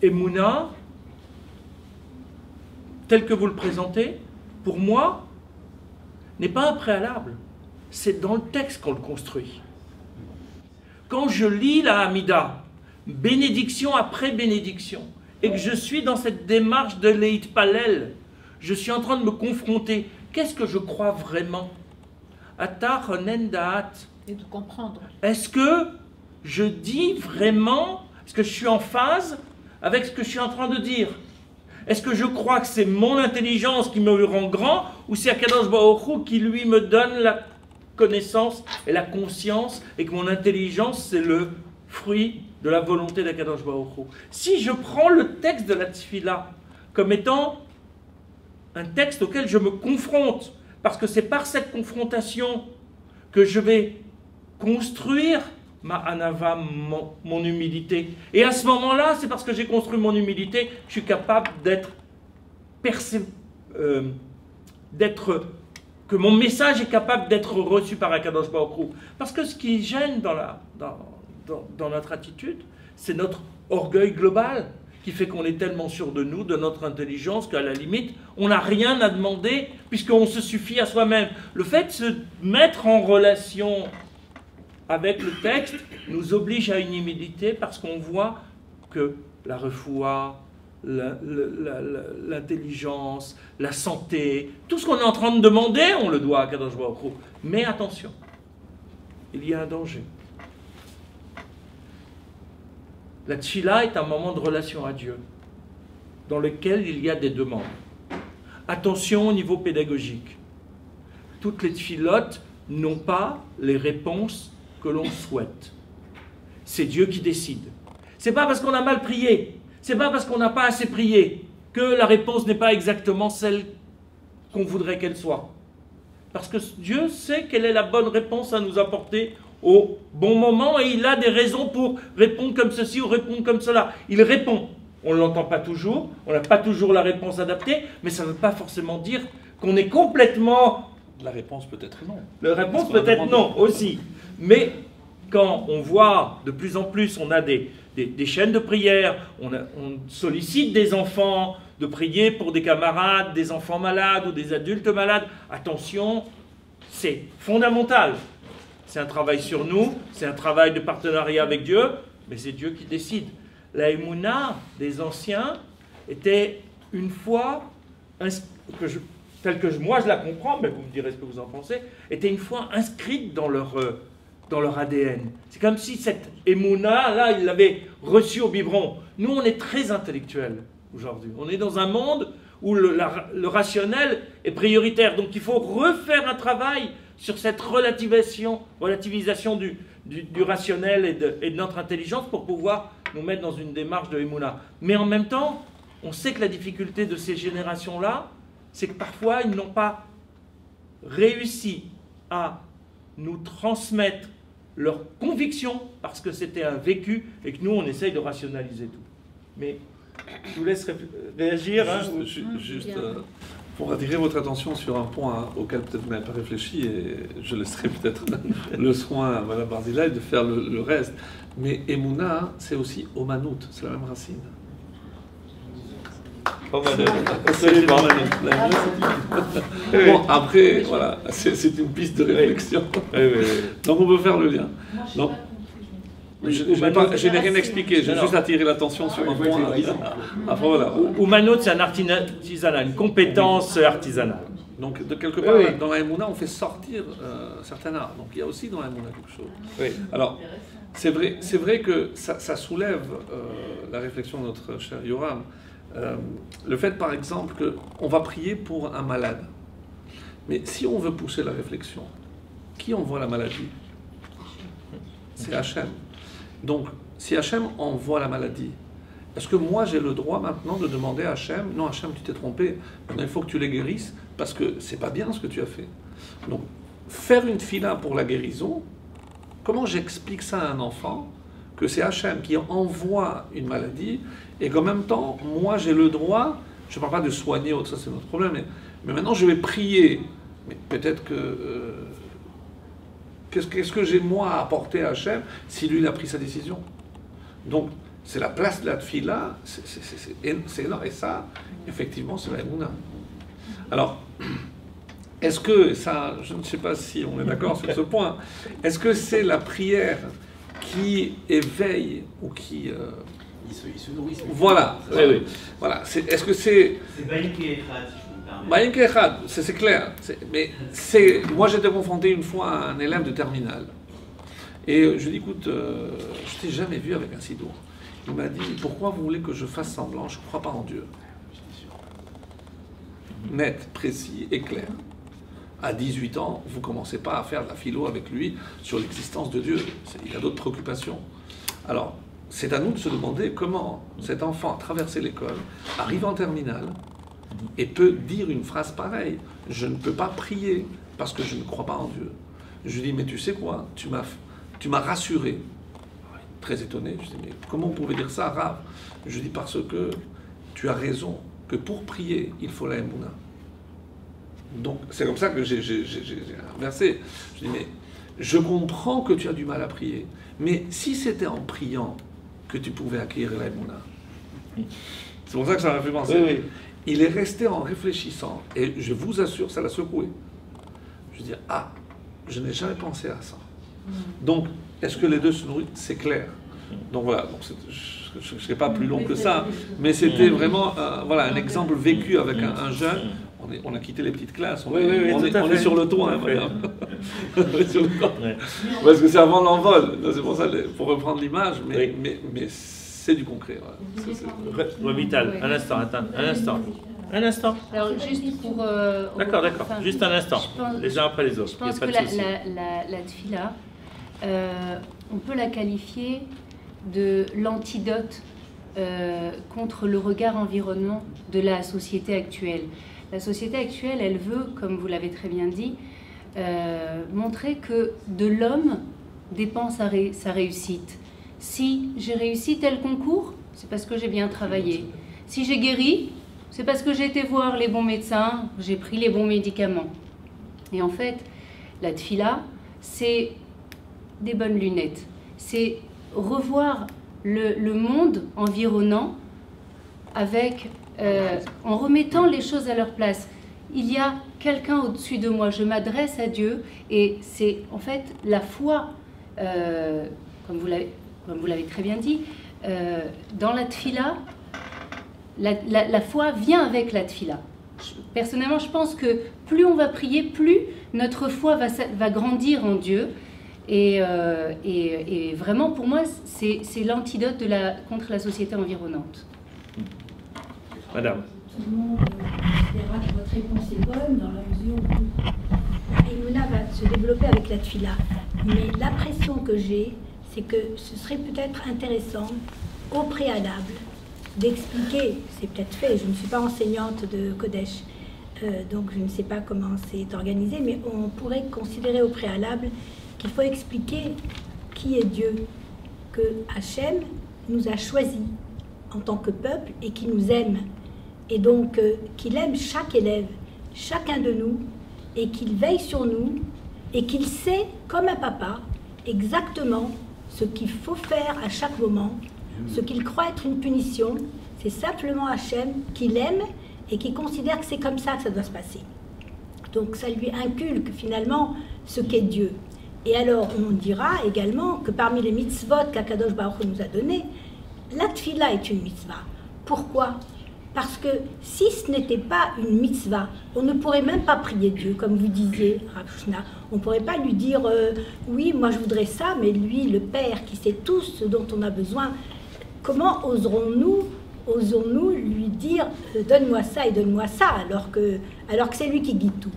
Emouna, tel que vous le présentez, pour moi, n'est pas un préalable. C'est dans le texte qu'on le construit. Quand je lis la Hamida, bénédiction après bénédiction, et que je suis dans cette démarche de Leit Palel, je suis en train de me confronter. Qu'est-ce que je crois vraiment? Atar Honen Da'at. Et de comprendre. Est-ce que je dis vraiment, est-ce que je suis en phase avec ce que je suis en train de dire? Est-ce que je crois que c'est mon intelligence qui me rend grand, ou c'est Akadosh Baruch Hu qui lui me donne la connaissance et la conscience, et que mon intelligence c'est le fruit de la volonté d'Akadosh Baruch Hu? Si je prends le texte de la Tfila comme étant un texte auquel je me confronte, parce que c'est par cette confrontation que je vais construire ma anava, mon humilité. Et à ce moment-là, c'est parce que j'ai construit mon humilité que je suis capable que mon message est capable d'être reçu par Akadosh Baruch Hu. Parce que ce qui gêne dans notre attitude, c'est notre orgueil global, qui fait qu'on est tellement sûr de nous, de notre intelligence, qu'à la limite, on n'a rien à demander, puisqu'on se suffit à soi-même. Le fait de se mettre en relation avec le texte nous oblige à une humilité, parce qu'on voit que la refoua, l'intelligence, la santé, tout ce qu'on est en train de demander, on le doit à Kadosh Baruch Hu. Mais attention, il y a un danger. La tchila est un moment de relation à Dieu, dans lequel il y a des demandes. Attention au niveau pédagogique. Toutes les tchilotes n'ont pas les réponses que l'on souhaite. C'est Dieu qui décide. C'est pas parce qu'on a mal prié, c'est pas parce qu'on n'a pas assez prié que la réponse n'est pas exactement celle qu'on voudrait qu'elle soit. Parce que Dieu sait quelle est la bonne réponse à nous apporter au bon moment et il a des raisons pour répondre comme ceci ou répondre comme cela. Il répond. On ne l'entend pas toujours, on n'a pas toujours la réponse adaptée, mais ça ne veut pas forcément dire qu'on est complètement... La réponse peut être non. La réponse peut être non aussi. Mais quand on voit de plus en plus, on a des chaînes de prière, on sollicite des enfants de prier pour des camarades, des enfants malades ou des adultes malades. Attention, c'est fondamental. C'est un travail sur nous, c'est un travail de partenariat avec Dieu, mais c'est Dieu qui décide. La émouna des anciens était une foi, telle que moi je la comprends, mais vous me direz ce que vous en pensez, était une foi inscrite dans leur ADN. C'est comme si cette émouna, là, ils l'avaient reçue au biberon. Nous, on est très intellectuels aujourd'hui. On est dans un monde où le rationnel est prioritaire. Donc il faut refaire un travail sur cette relativisation du rationnel et de notre intelligence pour pouvoir nous mettre dans une démarche de émouna. Mais en même temps, on sait que la difficulté de ces générations-là, c'est que parfois, ils n'ont pas réussi à nous transmettre leurs convictions parce que c'était un vécu et que nous, on essaye de rationaliser tout. Mais je vous laisse réagir. Juste pour attirer votre attention sur un point auquel peut-être vous n'avez pas réfléchi, et je laisserai peut-être le soin à Mme Barzilai de faire le reste. Mais Emouna, c'est aussi Omanout, c'est la même racine. Bon, après, voilà, c'est une piste de réflexion. Donc on peut faire le lien. Donc, je n'ai rien expliqué, j'ai juste attiré l'attention sur un point. Après, voilà. Omanout, c'est un artisanat, une compétence artisanale. Donc, de quelque part, dans la Emouna, on fait sortir certains arts. Donc, il y a aussi dans la Emouna quelque chose. Oui. Alors, c'est vrai que ça soulève la réflexion de notre cher Yoram. Le fait, par exemple, qu'on va prier pour un malade. Mais si on veut pousser la réflexion, qui envoie la maladie? C'est Hachem. Donc, si Hachem envoie la maladie, est-ce que moi j'ai le droit maintenant de demander à Hachem, non Hachem, tu t'es trompé, maintenant il faut que tu les guérisses, parce que c'est pas bien ce que tu as fait. Donc, faire une fila pour la guérison, comment j'explique ça à un enfant, que c'est Hachem qui envoie une maladie, et qu'en même temps, moi j'ai le droit, je ne parle pas de soigner, ça c'est notre problème, mais maintenant je vais prier, mais peut-être que... Qu'est-ce que j'ai moi à apporter à Hachem si lui il a pris sa décision? Donc, c'est la place de la tfila, c'est énorme. Et ça, effectivement, c'est la Emouna. Alors, est-ce que, ça, je ne sais pas si on est d'accord sur ce point, est-ce que c'est la prière qui éveille ou qui... Il se nourrit. Voilà. Oui. Voilà. Est-ce que c'est... C'est Baïn qui est c'est clair. Mais moi, j'étais confronté une fois à un élève de terminale. Et je lui ai dit, écoute, je t'ai jamais vu avec un sidour. Il m'a dit, pourquoi vous voulez que je fasse semblant? Je ne crois pas en Dieu. Net, précis et clair. À 18 ans, vous ne commencez pas à faire de la philo avec lui sur l'existence de Dieu. Il y a d'autres préoccupations. Alors, c'est à nous de se demander comment cet enfant a traversé l'école, arrive en terminale, et peut dire une phrase pareille. Je ne peux pas prier parce que je ne crois pas en Dieu. Je lui dis, mais tu sais quoi, tu m'as rassuré. Très étonné, je dis, mais comment vous pouvez dire ça, Rav? Je dis, parce que tu as raison, que pour prier, il faut la Emouna. Donc, c'est comme ça que j'ai inversé. Je dis, mais je comprends que tu as du mal à prier, mais si c'était en priant que tu pouvais acquérir la Emouna, c'est pour ça que ça m'a fait penser. Oui. Il est resté en réfléchissant, et je vous assure, ça l'a secoué. Je dis, je n'ai jamais pensé à ça. Donc, est-ce que les deux se nourrissent? C'est clair. Donc voilà, donc je ne serai pas plus long que ça, mais c'était vraiment voilà, un exemple vécu avec un jeune. On a quitté les petites classes, on est sur le toit, hein, madame. On est sur le toit. Parce que c'est avant l'envol, c'est pour ça, pour reprendre l'image, mais c'est du concret. Ouais. Vital, un instant, attends, un instant. Alors juste pour... D'accord, juste un instant, les uns après les autres. Je pense que la tfila, on peut la qualifier de l'antidote contre le regard environnement de la société actuelle. La société actuelle, elle veut, comme vous l'avez très bien dit, montrer que de l'homme dépend sa réussite. Si j'ai réussi tel concours, c'est parce que j'ai bien travaillé. Si j'ai guéri, c'est parce que j'ai été voir les bons médecins, j'ai pris les bons médicaments. Et en fait, la tfila, c'est des bonnes lunettes. C'est revoir le monde environnant avec, en remettant les choses à leur place. Il y a quelqu'un au-dessus de moi, je m'adresse à Dieu, et c'est en fait la foi, comme vous l'avez très bien dit, dans la tfila, la foi vient avec la tfila. Personnellement, je pense que plus on va prier, plus notre foi va grandir en Dieu. Et vraiment, pour moi, c'est l'antidote contre la société environnante. Madame. Tout le monde considérera que votre réponse est bonne dans la mesure où Emouna va se développer avec la tfila. Mais l'impression que j'ai, c'est que ce serait peut-être intéressant, au préalable, d'expliquer, c'est peut-être fait, je ne suis pas enseignante de Kodesh, donc je ne sais pas comment c'est organisé, mais on pourrait considérer au préalable qu'il faut expliquer qui est Dieu, que Hachem nous a choisis en tant que peuple et qui nous aime. Et donc qu'il aime chaque élève, chacun de nous, et qu'il veille sur nous, et qu'il sait, comme un papa, exactement ce qu'il faut faire à chaque moment, ce qu'il croit être une punition. C'est simplement Hachem qu'il aime et qui considère que c'est comme ça que ça doit se passer. Donc ça lui inculque finalement ce qu'est Dieu. Et alors on dira également que parmi les mitzvot qu'Akadosh Baruch Hu nous a données, la tfila est une mitzvah. Pourquoi ? Parce que si ce n'était pas une mitzvah, on ne pourrait même pas prier Dieu, comme vous disiez, Rav Shna. On ne pourrait pas lui dire oui, moi je voudrais ça, mais lui, le Père, qui sait tout ce dont on a besoin, comment osons-nous lui dire donne-moi ça et donne-moi ça, alors que c'est lui qui guide tout.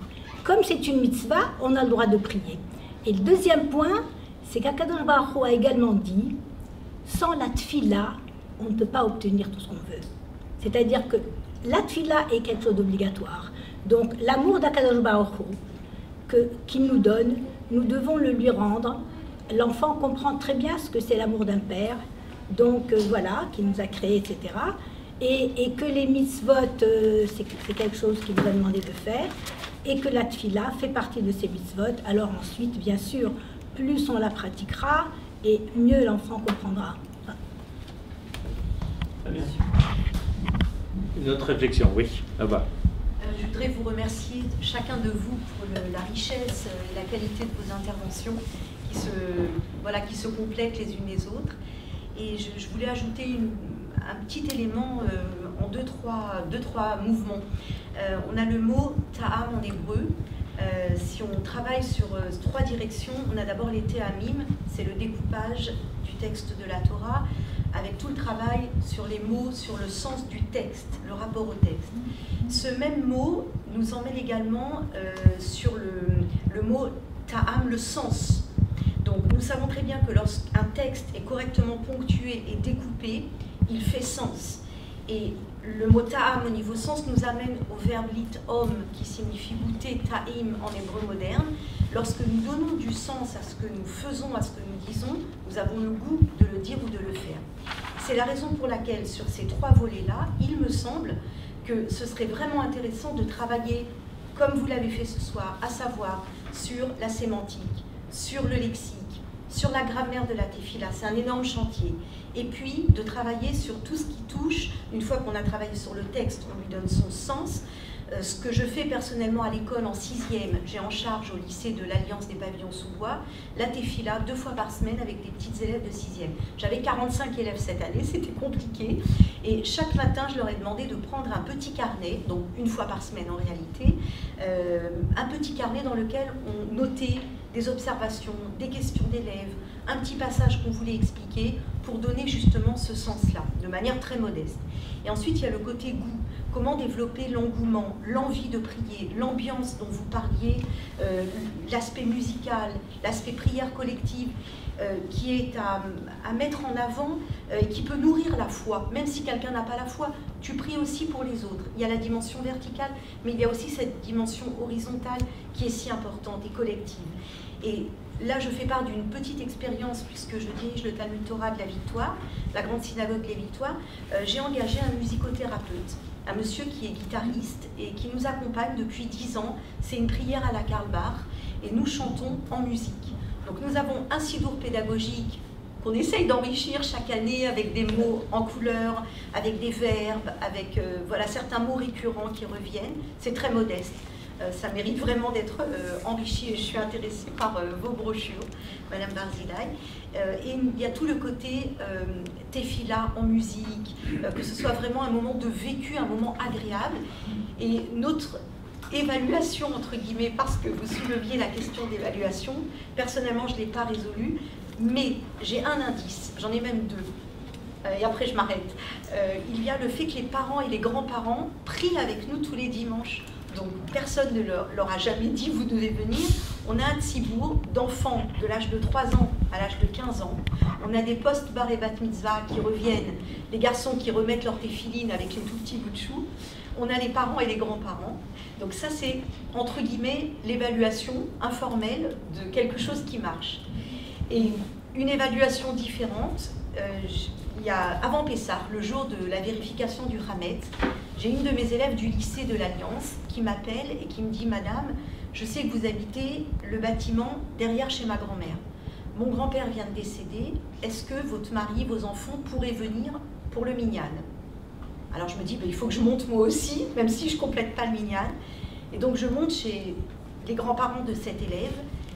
Comme c'est une mitzvah, on a le droit de prier. Et le deuxième point, c'est qu'Akadosh Baruch Hu a également dit sans la tfila, on ne peut pas obtenir tout ce qu'on veut. C'est-à-dire que la tfila est quelque chose d'obligatoire. Donc l'amour d'Akadosh Baruch Hu qu'il nous donne, nous devons le lui rendre. L'enfant comprend très bien ce que c'est l'amour d'un père, donc voilà, qui nous a créés, etc. Et que les mitzvot, c'est quelque chose qu'il nous a demandé de faire, et que la tfila fait partie de ces mitzvot. Alors ensuite, bien sûr, plus on la pratiquera, et mieux l'enfant comprendra. Une autre réflexion, oui, là-bas. Je voudrais vous remercier chacun de vous pour la richesse et la qualité de vos interventions qui se complètent les unes les autres. Et je voulais ajouter un petit élément en deux, trois mouvements. On a le mot ta'am en hébreu. Si on travaille sur trois directions, on a d'abord les théamim, c'est le découpage du texte de la Torah, avec tout le travail sur les mots, sur le sens du texte, le rapport au texte. Ce même mot nous emmène également sur le mot ta'am, le sens. Donc nous savons très bien que lorsqu'un texte est correctement ponctué et découpé, il fait sens. Et le mot ta'am au niveau sens nous amène au verbe lit'om qui signifie goûter, ta'im en hébreu moderne. Lorsque nous donnons du sens à ce que nous faisons, à ce que nous disons, nous avons le goût de le dire ou de le faire. C'est la raison pour laquelle sur ces trois volets-là, il me semble que ce serait vraiment intéressant de travailler, comme vous l'avez fait ce soir, à savoir sur la sémantique, sur le lexique, sur la grammaire de la tefila. C'est un énorme chantier. Et puis de travailler sur tout ce qui touche, une fois qu'on a travaillé sur le texte, on lui donne son sens, Ce que je fais personnellement à l'école en 6e, j'ai en charge au lycée de l'Alliance des Pavillons sous bois, la Tefila 2 fois par semaine avec des petites élèves de 6e. J'avais 45 élèves cette année, c'était compliqué. Et chaque matin, je leur ai demandé de prendre un petit carnet, donc 1 fois par semaine en réalité, un petit carnet dans lequel on notait des observations, des questions d'élèves, un petit passage qu'on voulait expliquer pour donner justement ce sens-là, de manière très modeste. Et ensuite, il y a le côté goût. Comment développer l'engouement, l'envie de prier, l'ambiance dont vous parliez, l'aspect musical, l'aspect prière collective, qui est à mettre en avant et qui peut nourrir la foi. Même si quelqu'un n'a pas la foi, tu pries aussi pour les autres. Il y a la dimension verticale, mais il y a aussi cette dimension horizontale qui est si importante et collective. Et là, je fais part d'une petite expérience puisque je dirige le Talmud Torah de la Victoire, la grande synagogue des Victoires. J'ai engagé un musicothérapeute, un monsieur qui est guitariste et qui nous accompagne depuis 10 ans. C'est une prière à la Karl Bach et nous chantons en musique. Donc nous avons un sidour pédagogique qu'on essaye d'enrichir chaque année avec des mots en couleur, avec des verbes, avec voilà, certains mots récurrents qui reviennent. C'est très modeste. Ça mérite vraiment d'être enrichi et je suis intéressée par vos brochures, Madame Barzilai. Et il y a tout le côté tefila en musique, que ce soit vraiment un moment de vécu, un moment agréable. Et notre évaluation, entre guillemets, parce que vous souleviez la question d'évaluation, personnellement je ne l'ai pas résolue, mais j'ai un indice, j'en ai même 2. Et après je m'arrête. Il y a le fait que les parents et les grands-parents prient avec nous tous les dimanches. Donc personne ne leur a jamais dit vous devez venir. On a un tzibour d'enfants de l'âge de 3 ans à l'âge de 15 ans. On a des post-bar et bat mitzvah qui reviennent, les garçons qui remettent leur téfiline avec les tout petits bouts de chou. On a les parents et les grands-parents. Donc ça c'est entre guillemets l'évaluation informelle de quelque chose qui marche. Et une évaluation différente, il y a avant Pessah, le jour de la vérification du Hamet, j'ai une de mes élèves du lycée de l'Alliance qui m'appelle et qui me dit « Madame, je sais que vous habitez le bâtiment derrière chez ma grand-mère. Mon grand-père vient de décéder. Est-ce que votre mari, vos enfants pourraient venir pour le minyan ?» Alors je me dis, il faut que je monte moi aussi, même si je ne complète pas le minyan. Et donc je monte chez les grands-parents de cet élève.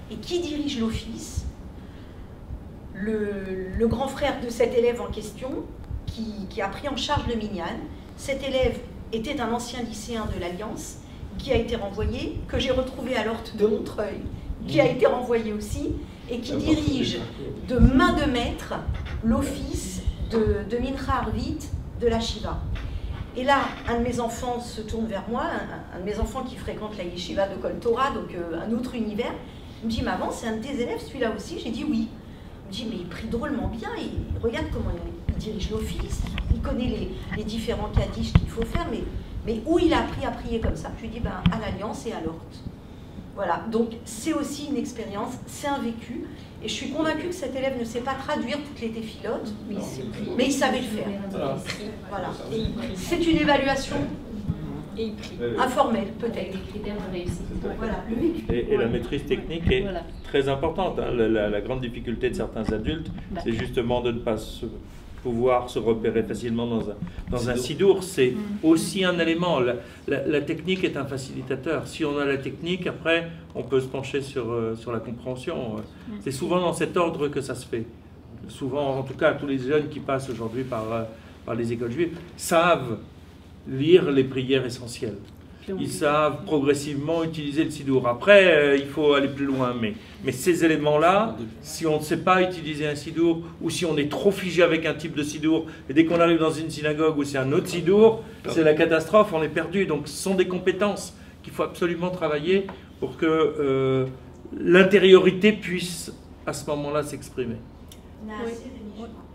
Et qui dirige l'office? Le grand frère de cet élève en question, qui a pris en charge le minyan. Cet élève était un ancien lycéen de l'Alliance, qui a été renvoyé, que j'ai retrouvé à l'Horte de Montreuil, qui a été renvoyé aussi, et qui dirige de main de maître l'office de Mincha Arvit de la Shiva. Et là, un de mes enfants se tourne vers moi, un de mes enfants qui fréquente la Yeshiva de Kol Torah, donc un autre univers. Il me dit, maman, c'est un de tes élèves, celui-là aussi? J'ai dit oui. Il me dit, mais il prie drôlement bien, et regarde comment il dirige l'office, il connaît les différents kaddish qu'il faut faire, mais où il a appris à prier comme ça? Je lui dis, à l'Alliance et à l'Horte. Voilà, donc c'est aussi une expérience, c'est un vécu, et je suis convaincue que cet élève ne sait pas traduire toutes les téphilotes, mais il savait le faire. Voilà. C'est une évaluation informelle, peut-être. Voilà. Et la maîtrise technique est très importante. Hein. La grande difficulté de certains adultes, c'est justement de ne pas pouvoir se repérer facilement dans un sidour. C'est aussi un élément. La technique est un facilitateur. Si on a la technique, après, on peut se pencher sur la compréhension. C'est souvent dans cet ordre que ça se fait. Souvent, en tout cas, tous les jeunes qui passent aujourd'hui par les écoles juives savent lire les prières essentielles. Ils savent progressivement utiliser le sidour. Après, il faut aller plus loin. Mais ces éléments-là, si on ne sait pas utiliser un sidour, ou si on est trop figé avec un type de sidour, et dès qu'on arrive dans une synagogue où c'est un autre sidour, c'est la catastrophe, on est perdu. Donc ce sont des compétences qu'il faut absolument travailler pour que l'intériorité puisse, à ce moment-là, s'exprimer.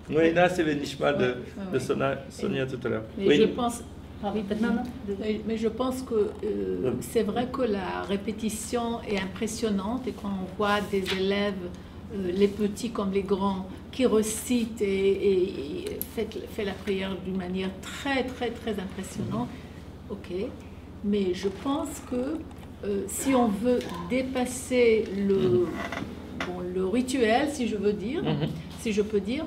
Oui, c'est le nishma de Sonia tout à l'heure. Oui. Je pense... Mais je pense que c'est vrai que la répétition est impressionnante et quand on voit des élèves, les petits comme les grands, qui recitent et fait la prière d'une manière très impressionnante, ok. Mais je pense que si on veut dépasser le rituel, si je peux dire,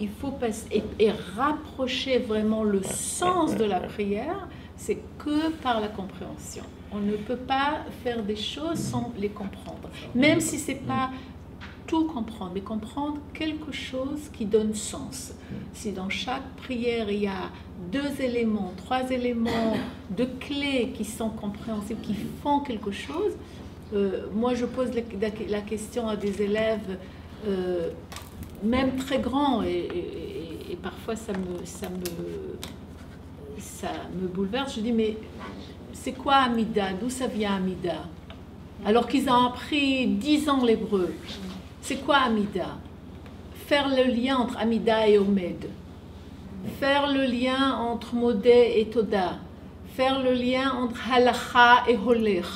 il faut passer et rapprocher vraiment le sens de la prière C'est que par la compréhension. On ne peut pas faire des choses sans les comprendre. Même si ce n'est pas tout comprendre, mais comprendre quelque chose qui donne sens. Si dans chaque prière, il y a 2 éléments, 3 éléments de clés qui sont compréhensibles, qui font quelque chose, moi je pose la question à des élèves, même très grands, et parfois ça me bouleverse. Je dis, mais c'est quoi Amida? D'où ça vient Amida? Alors qu'ils ont appris 10 ans l'hébreu. C'est quoi Amida? Faire le lien entre Amida et Omed. Faire le lien entre Modé et Toda. Faire le lien entre Halacha et Holech.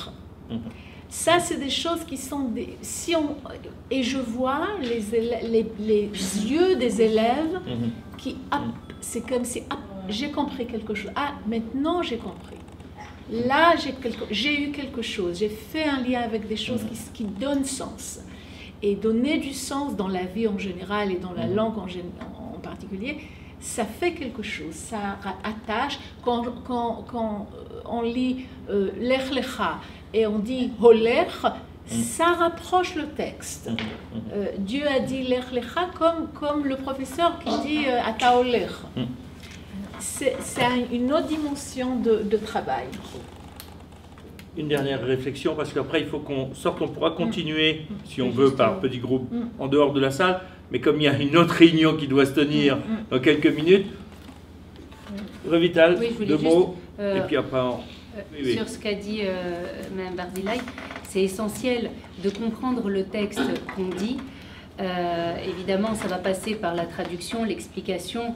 Ça, c'est des choses qui sont... Et je vois les yeux des élèves qui... C'est comme si... j'ai compris quelque chose. Ah, maintenant j'ai compris. Là, j'ai eu quelque chose. J'ai fait un lien avec des choses qui donnent sens. Et donner du sens dans la vie en général et dans la langue en particulier, ça fait quelque chose. Ça attache. Quand on lit Lech Lecha et on dit Holech, ça rapproche le texte. Dieu a dit Lech Lecha comme le professeur qui dit Ata Holech. C'est une autre dimension de travail. Une dernière réflexion, parce qu'après il faut qu'on sorte, on pourra continuer, si on veut, par petits groupes en dehors de la salle, mais comme il y a une autre réunion qui doit se tenir dans quelques minutes, Revital, 2 mots, et puis après... Sur ce qu'a dit Mme Barzilai, c'est essentiel de comprendre le texte qu'on dit. Évidemment, ça va passer par la traduction, l'explication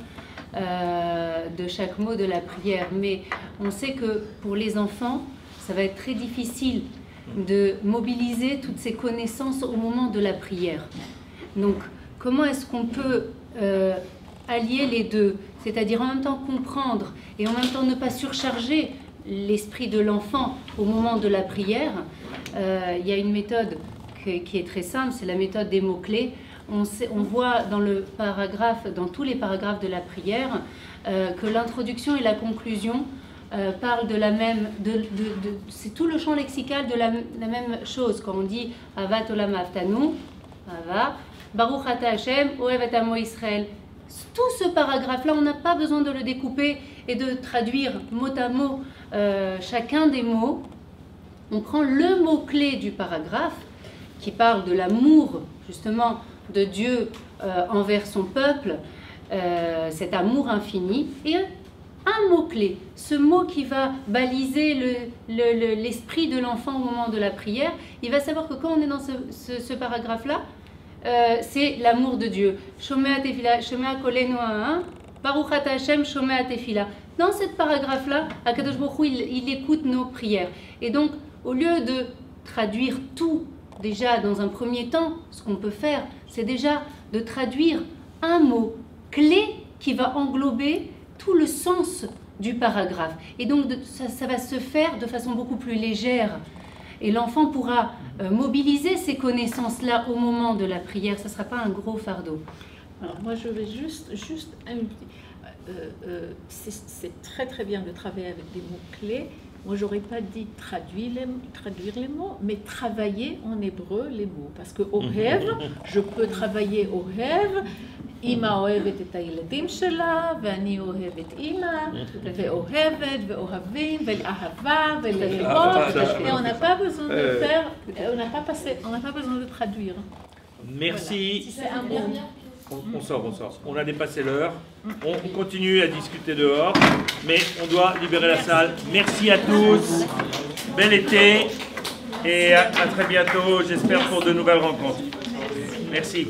de chaque mot de la prière, mais on sait que pour les enfants, ça va être très difficile de mobiliser toutes ces connaissances au moment de la prière. Donc, comment est-ce qu'on peut allier les deux? C'est-à-dire en même temps comprendre et en même temps ne pas surcharger l'esprit de l'enfant au moment de la prière. Il y a une méthode qui est très simple, c'est la méthode des mots-clés. On voit dans tous les paragraphes de la prière que l'introduction et la conclusion parlent de la même... c'est tout le champ lexical de la même chose. Quand on dit « Avat olam aftanu »,« Ava »,« Baruch ata Hashem »,« Ohev et amo Israël ». Tout ce paragraphe-là, on n'a pas besoin de le découper et de traduire mot à mot chacun des mots. On prend le mot-clé du paragraphe qui parle de l'amour, justement, de Dieu envers son peuple, cet amour infini, et un mot-clé, ce mot qui va baliser l'esprit de l'enfant au moment de la prière. Il va savoir que quand on est dans ce paragraphe-là, c'est l'amour de Dieu. Shomea tefila, Shomea kolenu ha'am, Baruch ata Hashem, Shomea tefila. Dans ce paragraphe-là, Akadosh Baruch Hu, il écoute nos prières. Et donc, au lieu de traduire tout, déjà dans un premier temps, ce qu'on peut faire, c'est déjà de traduire un mot clé qui va englober tout le sens du paragraphe. Et donc, ça va se faire de façon beaucoup plus légère. Et l'enfant pourra mobiliser ces connaissances-là au moment de la prière. Ça ne sera pas un gros fardeau. Alors, moi, je vais juste c'est très très bien de travailler avec des mots-clés. Moi, j'aurais pas dit traduire les mots, mais travailler en hébreu les mots. Parce que Ohev, je peux travailler Ohev, Ima ohevet et הילדים שלה, ואני אוהבת אימא, ואוהבת, ואוהבים, ולאהבה, ולאהוב, et on n'a pas besoin de faire, on n'a pas besoin de traduire. Merci. Voilà. C'est un mot. On sort. On a dépassé l'heure. On continue à discuter dehors, mais on doit libérer la salle. Merci à tous. Bel été et à très bientôt, j'espère, pour de nouvelles rencontres. Merci.